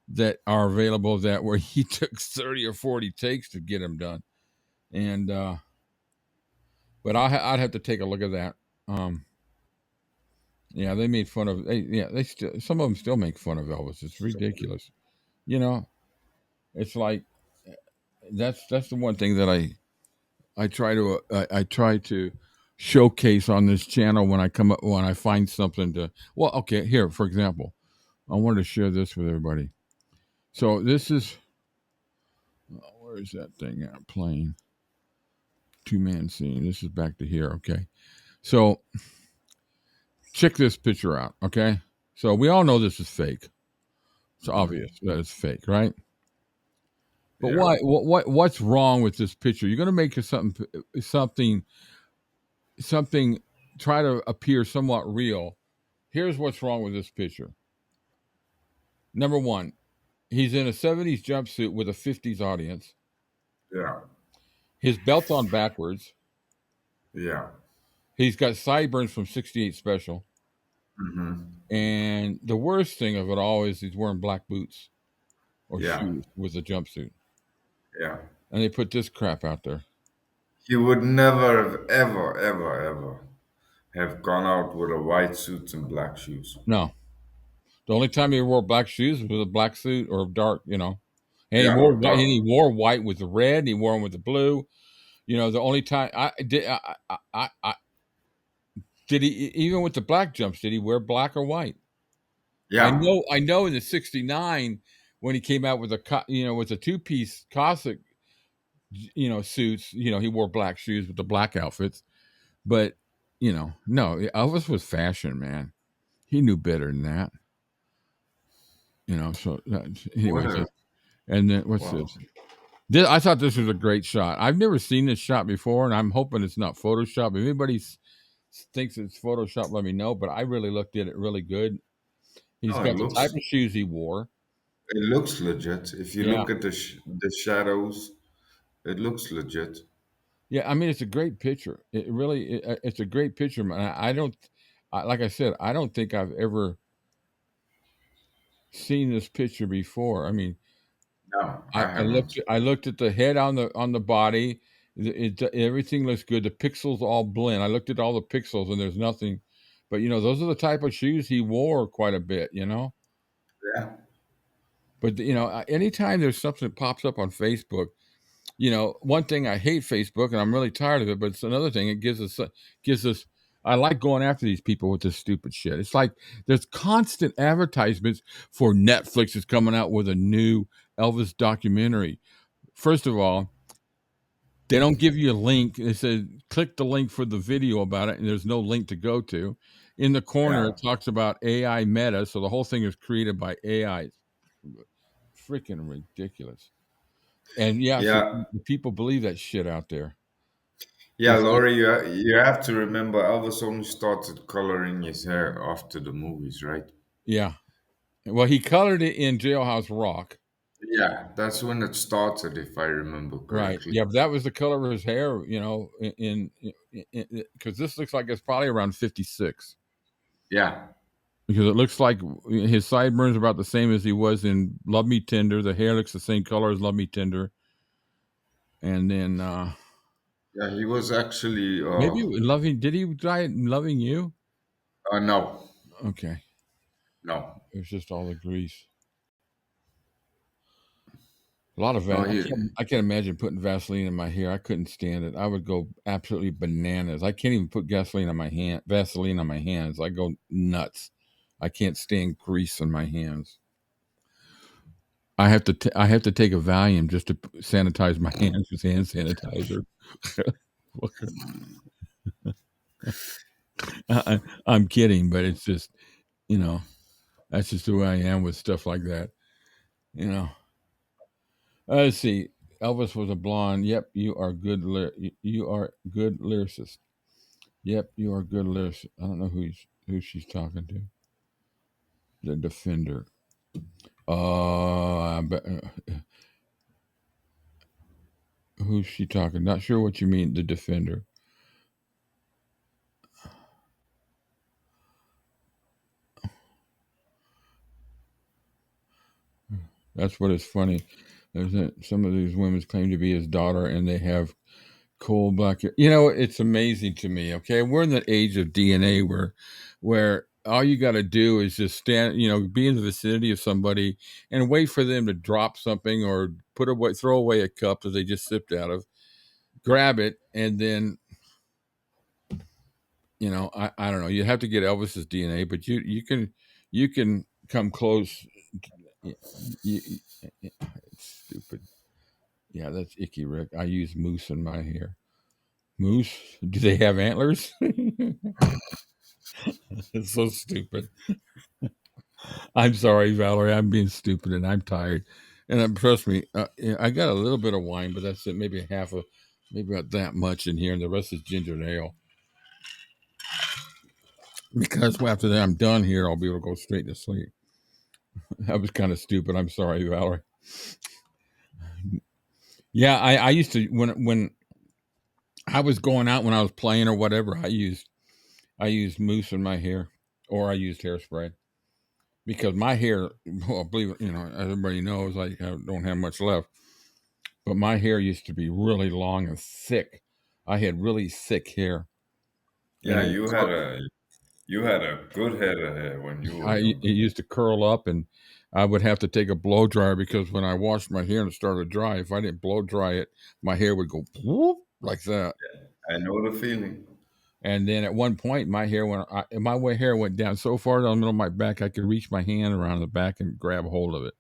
that are available that where he took 30 or 40 takes to get them done. And but I'd have to take a look at that. Um, yeah, they made fun of. They still, some of them still make fun of Elvis. It's ridiculous. You know, it's like that's the one thing that I try to showcase on this channel when I find something to. Well, okay, here for example, I wanted to share this with everybody. So this is where is that thing at playing? Two-man scene. This is back to here. Okay, so check this picture out. Okay, so we all know this is fake. It's obvious that it's fake, right? But Yeah. why? What's wrong with this picture? You're going to make something try to appear somewhat real. Here's what's wrong with this picture. Number one, he's in a '70s jumpsuit with a '50s audience. Yeah. His belt's on backwards. Yeah. He's got sideburns from '68 special. Hmm. And the worst thing of it all is he's wearing black boots or Yeah. shoes with a jumpsuit. Yeah. And they put this crap out there. He would never have ever, ever, ever have gone out with a white suit and black shoes. No. The only time he wore black shoes was with a black suit or dark, And he Yeah, wore or white, and dark. he wore white with the red, and he wore them with the blue. The only time I did did he, even with the black jumps, did he wear black or white? Yeah. I know in the '69 when he came out with with a two-piece Cossack, suits, he wore black shoes with the black outfits. But, no, Elvis was fashion, man. He knew better than that. So What anyways, a and then what's wow. this? I thought this was a great shot. I've never seen this shot before, and I'm hoping it's not Photoshop. If anybody thinks it's Photoshop, let me know. But I really looked at it really good. He's No, got the type of shoes he wore. it looks legit. If you Yeah, look at the shadows, it looks legit. yeah. I mean, it's a great picture. It really, it's a great picture. Man. I don't, like I said, I don't think I've ever seen this picture before. I mean, No, I looked haven't. I looked at the head on the body. Everything looks good. The pixels all blend. I looked at all the pixels and there's nothing. But those are the type of shoes he wore quite a bit. Yeah, But anytime there's something that pops up on Facebook, one thing I hate Facebook and I'm really tired of it. But it's another thing. It gives us. I like going after these people with this stupid shit. It's like there's constant advertisements for Netflix is coming out with a new Elvis documentary. First of all, they don't give you a link. They said click the link for the video about it, and there's no link to go to. In the corner, yeah, it talks about AI meta, so the whole thing is created by AI. Freaking ridiculous. And yeah, so yeah, the people believe that shit out there. yeah, It's like, Laurie. You have to remember, Elvis only started coloring his hair after the movies, right? yeah. Well, he colored it in Jailhouse Rock, Yeah, that's when it started, if I remember right? correctly. Yeah, but that was the color of his hair, because this looks like it's probably around 56. Yeah, Because it looks like his sideburns are about the same as he was in Love Me Tender. The hair looks the same color as Love Me Tender, and then yeah, he was actually. maybe Loving. Did he die in Loving You? No, Okay, no, it was just all the grease. A lot of no. I can't imagine putting Vaseline in my hair. I couldn't stand it. I would go absolutely bananas. I can't even put Vaseline on my hands. I go nuts. I can't stand grease on my hands. I have to take a Valium just to sanitize my hands with hand sanitizer. I'm kidding, but it's just you know that's just the way I am with stuff like that. You know. Let's see. Elvis was a blonde. Yep, you are good. You are good lyricist. Yep, you are good lyricist. I don't know who she's talking to. The Defender. Who's she talking? Not sure what you mean. The Defender. That's what is funny. Some of these women claim to be his daughter, and they have coal black hair. It's amazing to me. Okay, we're in the age of DNA where all you got to do is just stand, be in the vicinity of somebody and wait for them to drop something or throw away a cup that they just sipped out of, grab it, and then I don't know. You have to get Elvis's DNA, but you can come close. It's stupid. Yeah, that's icky, Rick. I use moose in my hair. Moose? Do they have antlers? It's so stupid. I'm sorry, Valerie. I'm being stupid and I'm tired. And trust me, I got a little bit of wine, but that's it. Maybe about that much in here, and the rest is ginger ale. Because after that, I'm done here. I'll be able to go straight to sleep. That was kind of stupid. I'm sorry, Valerie. Yeah, I used to when I was going out when I was playing or whatever. I used mousse in my hair, or I used hairspray because my hair. Well, believe it, as everybody knows, I don't have much left. But my hair used to be really long and thick. I had really thick hair, and yeah. You had a good head of hair when you were it younger. used to curl up, and I would have to take a blow dryer because when I washed my hair and it started to dry, if I didn't blow dry it, my hair would go whoop like that. I know the feeling. And then at one point, my hair went down so far down the middle of my back, I could reach my hand around the back and grab hold of it.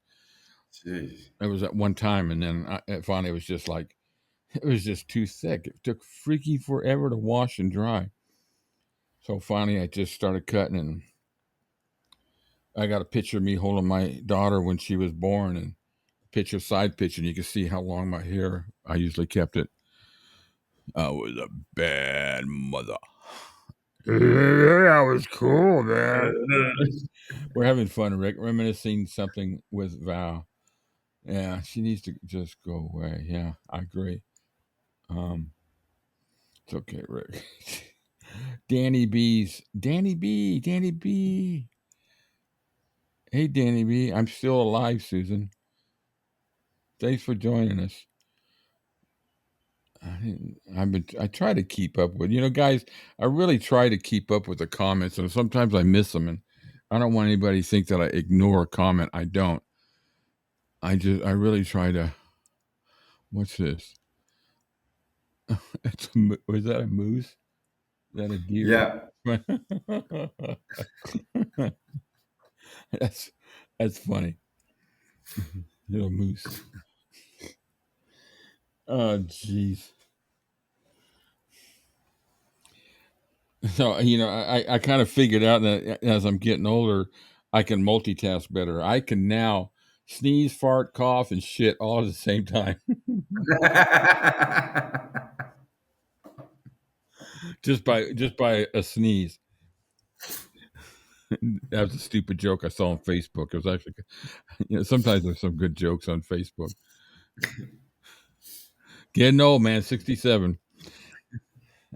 Jeez. It was at one time, and then finally it was just like it was just too thick. It took freaking forever to wash and dry. So finally, I just started cutting, and I got a picture of me holding my daughter when she was born, and the picture, side picture, and you can see how long my hair. I usually kept it. I was a bad mother. Yeah, I was cool, man. We're having fun, Rick. Reminiscing something with Val. Yeah, she needs to just go away. Yeah, I agree. It's okay, Rick. Danny B. Danny B. Hey, Danny B. I'm still alive, Susan. Thanks for joining us. I try to keep up with, guys, I really try to keep up with the comments, and sometimes I miss them, and I don't want anybody to think that I ignore a comment. I don't. I really try to. What's this? Was that a moose? Is that a deer? Yeah. That's funny. Little moose. Oh, jeez. So, I kind of figured out that as I'm getting older, I can multitask better. I can now sneeze, fart, cough, and shit all at the same time. just by a sneeze. That was a stupid joke I saw on Facebook. It was actually, sometimes there's some good jokes on Facebook. Getting old, man. 67.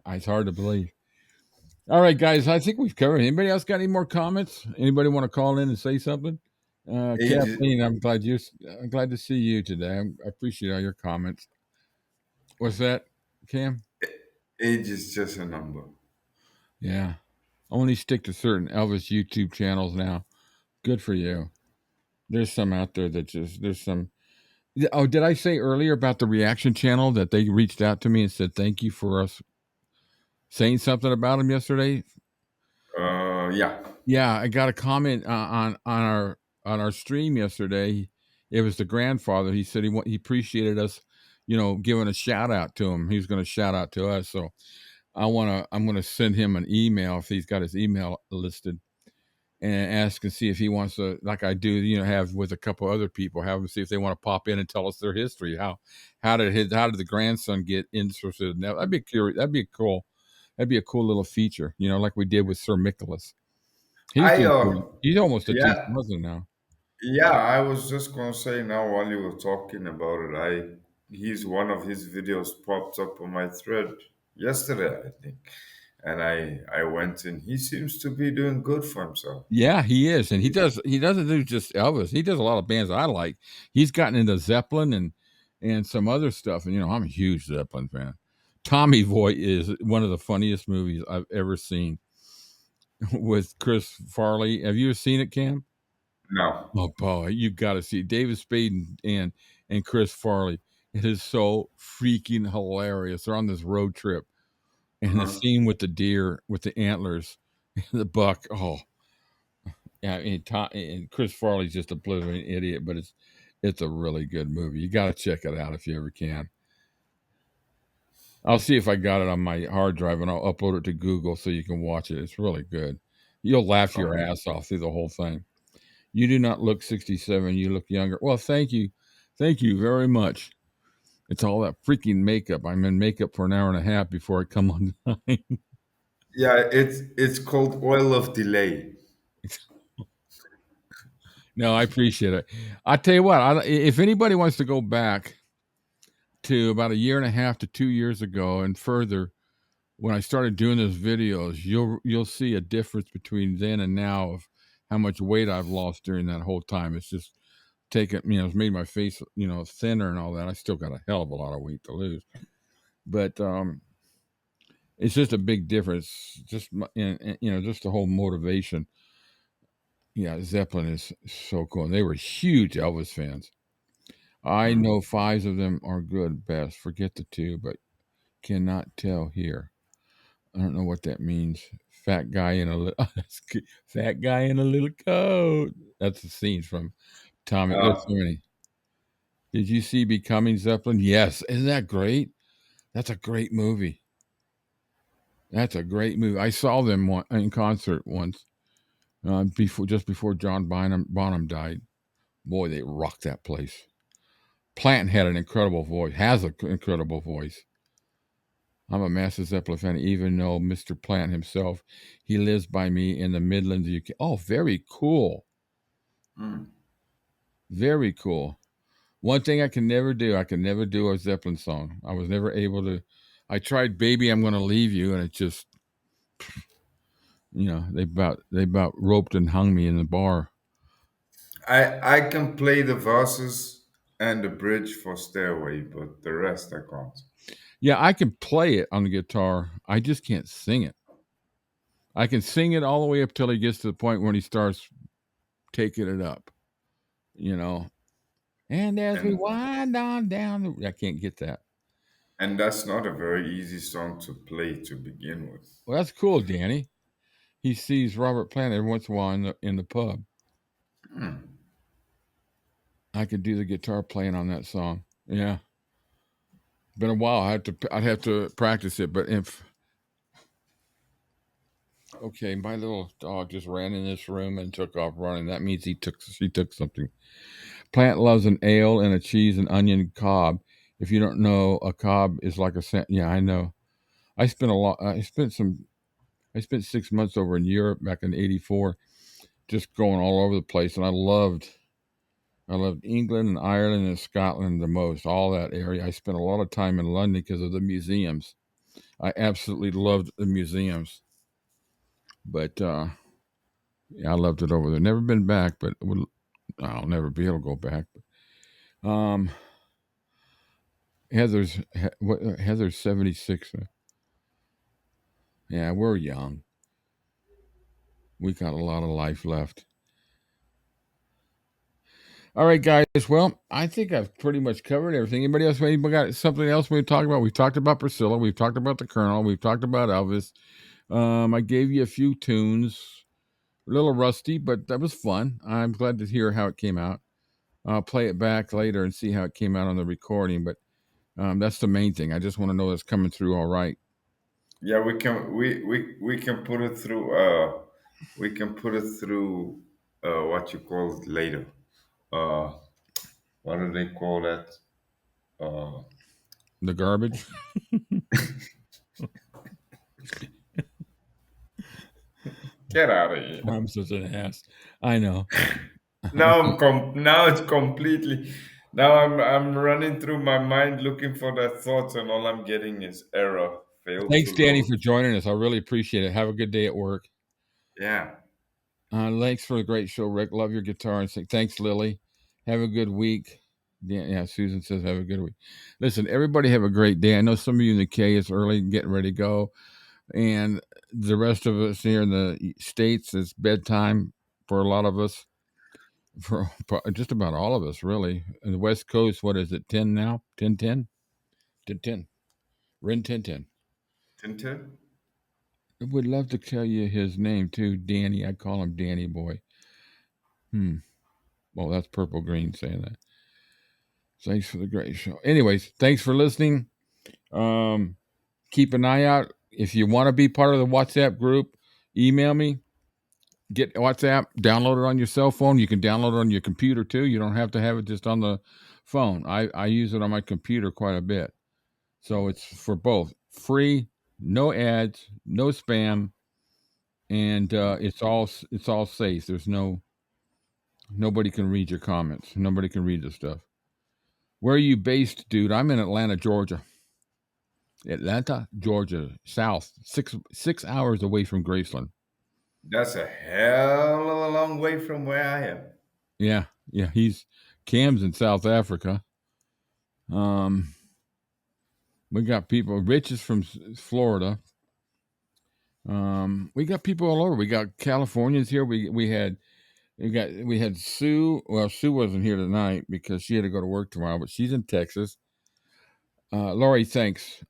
It's hard to believe. All right, guys. I think we've covered. Anybody else got any more comments? Anybody want to call in and say something? Kathleen, I'm glad to see you today. I appreciate all your comments. What's that, Cam? Age is just a number. Yeah. Only stick to certain Elvis YouTube channels now. Good for you. There's some out there that there's some. Oh, did I say earlier about the reaction channel that they reached out to me and said thank you for us saying something about them yesterday? Yeah. Yeah, I got a comment on our stream yesterday. It was the grandfather. He said he appreciated us, giving a shout out to him. He was going to shout out to us. So I'm going to send him an email if he's got his email listed, and ask and see if he wants to, like I do, have with a couple other people, have them see if they want to pop in and tell us their history. How did the grandson get interested in that? That'd be curious. That'd be cool. That'd be a cool little feature, like we did with Sir Nicholas. He's almost a teacher, Yeah, wasn't he now? yeah, I was just gonna say now while you were talking about it, he's one of his videos popped up on my thread yesterday, I think. And I went in. He seems to be doing good for himself. Yeah, he is, and he doesn't do just Elvis. He does a lot of bands I like. He's gotten into Zeppelin and some other stuff, and I'm a huge Zeppelin fan. Tommy Boy is one of the funniest movies I've ever seen with Chris Farley. Have you ever seen it, Cam? No. Oh boy, you got to see David Spade and Chris Farley. It is so freaking hilarious. They're on this road trip, and the scene with the deer with the antlers, the buck. Oh, yeah, and Chris Farley's just a blithering idiot, but it's a really good movie. You got to check it out if you ever can. I'll see if I got it on my hard drive, and I'll upload it to Google so you can watch it. It's really good. You'll laugh your ass off through the whole thing. You do not look 67. You look younger. Well, thank you. Thank you very much. It's all that freaking makeup. I'm in makeup for an hour and a half before I come online. Yeah, it's called Oil of Delay. No, I appreciate it. I tell you what, if anybody wants to go back to about a year and a half to 2 years ago and further, when I started doing those videos, you'll see a difference between then and now of how much weight I've lost during that whole time. It's just taken, it's made my face, thinner and all that. I still got a hell of a lot of weight to lose, but it's just a big difference. Just just the whole motivation. Yeah, Zeppelin is so cool, and they were huge Elvis fans. I know 5 of them are good. Best forget the 2, but cannot tell here. I don't know what that means. Fat guy in a fat guy in a little coat. That's the scenes from Tommy. There's so many. Did you see Becoming Zeppelin? Yes. Isn't that great? That's a great movie. That's a great movie. I saw them in concert once, before John Bonham died. Boy, they rocked that place. Plant had an incredible voice, has an incredible voice. I'm a massive Zeppelin fan, even though Mr. Plant himself, he lives by me in the Midlands, UK. Oh, very cool. Very cool. One thing I can never do a Zeppelin song. I was never able to. I tried "Baby, I'm Gonna Leave You," and it just, they about roped and hung me in the bar. I can play the verses and the bridge for Stairway, but the rest I can't. Yeah, I can play it on the guitar. I just can't sing it. I can sing it all the way up till he gets to the point when he starts taking it up. And as we And wind on down, I can't get that. and that's not a very easy song to play to begin with. Well, that's cool, Danny. He sees Robert Plant every once in a while in the pub. I could do the guitar playing on that song. Yeah, been a while. I'd have to practice it. But okay, my little dog just ran in this room and took off running. That means she took something. Plant loves an ale and a cheese and onion cob. If you don't know, a cob is like a. Yeah, I know. I spent 6 months over in Europe back in '84, just going all over the place, and I loved England and Ireland and Scotland the most. All that area. I spent a lot of time in London because of the museums. I absolutely loved the museums. But yeah, I loved it over there. Never been back, but I'll never be able to go back. But, Heather's 76. Yeah, we're young. We got a lot of life left. All right, guys. Well, I think I've pretty much covered everything. Anybody got something else we talk about? We've talked about Priscilla. We've talked about the Colonel. We've talked about Elvis. I gave you a few tunes. A little rusty, but that was fun. I'm glad to hear how it came out. I'll play it back later and see how it came out on the recording. But that's the main thing. I just want to know it's coming through all right. Yeah, we can put it through we can put it through what you call it later. Uh what do they call that? Uh The garbage. get out of here. I'm such an ass. I know. Now it's completely now I'm running through my mind looking for that thoughts and all I'm getting is error, failed to Thanks, Danny, load. for joining us. I really appreciate it. Have a good day at work. Yeah. Thanks for a great show, Rick. Love your guitar and sing. Thanks, Lily. Have a good week. Yeah, Susan says have a good week. Listen, everybody have a great day. I know some of you in the K is early, getting ready to go, and the rest of us here in the States it's bedtime for a lot of us, for just about all of us, really. In the West Coast, what is it? 10 now? 10, 10? 10, 10. Rin 10, 10. Tintin? I would love to tell you his name too, Danny. I call him Danny Boy. Well, that's Purple Green saying that. Thanks for the great show. Anyways, thanks for listening. Keep an eye out. If you want to be part of the WhatsApp group, email me. Get WhatsApp, download it on your cell phone. You can download it on your computer too. You don't have to have it just on the phone. I use it on my computer quite a bit. So it's for both. Free, no ads, no spam, and it's all safe. There's nobody can read your comments. Nobody can read the stuff. Where are you based, dude? I'm in Atlanta, Georgia. South, 6 hours away from Graceland. That's a hell of a long way from where I am. Yeah. Cam's in South Africa. We got people. Rich is from Florida. We got people all over. We got Californians here. We had Sue. Well, Sue wasn't here tonight because she had to go to work tomorrow, but she's in Texas. Lori, thanks.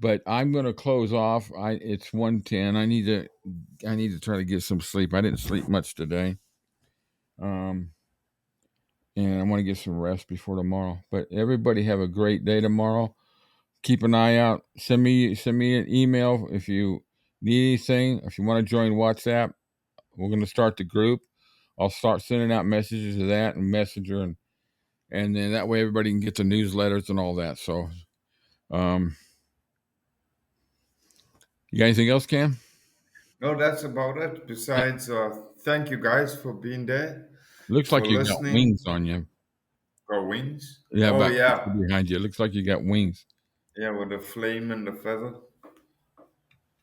But I'm going to close off. It's 1:10. I need to try to get some sleep. I didn't sleep much today. And I want to get some rest before tomorrow. But everybody have a great day tomorrow. Keep an eye out. Send me an email if you need anything. If you want to join WhatsApp, we're going to start the group. I'll start sending out messages to that and Messenger, and and then that way everybody can get the newsletters and all that. So, you got anything else, Cam? No, that's about it. Besides, thank you guys for being there, Looks for like you got listening. wings on you. Got wings. Yeah, Oh about yeah, behind you. It looks like you got wings. yeah, with the flame and the feather.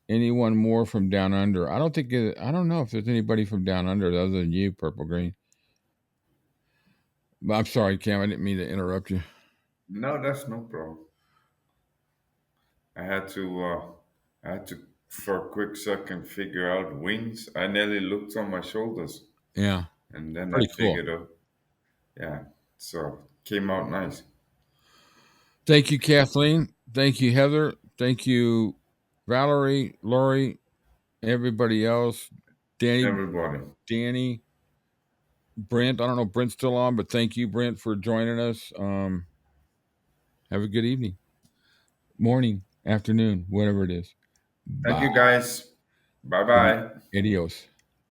Anyone more from down under? I don't think. I don't know if there's anybody from down under other than you, Purple Green. But I'm sorry, Cam. I didn't mean to interrupt you. No, that's no problem. I had to, for a quick second, figure out wings. I nearly looked on my shoulders, Yeah, and then I pretty cool. figured out, yeah. So came out nice. Thank you, Kathleen. Thank you, Heather. Thank you, Valerie, Lori, everybody else. Everybody. Danny, Brent. I don't know if Brent's still on, but thank you, Brent, for joining us. Have a good evening, morning, afternoon, whatever it is. Thank Bye. you guys. Bye bye. Adios.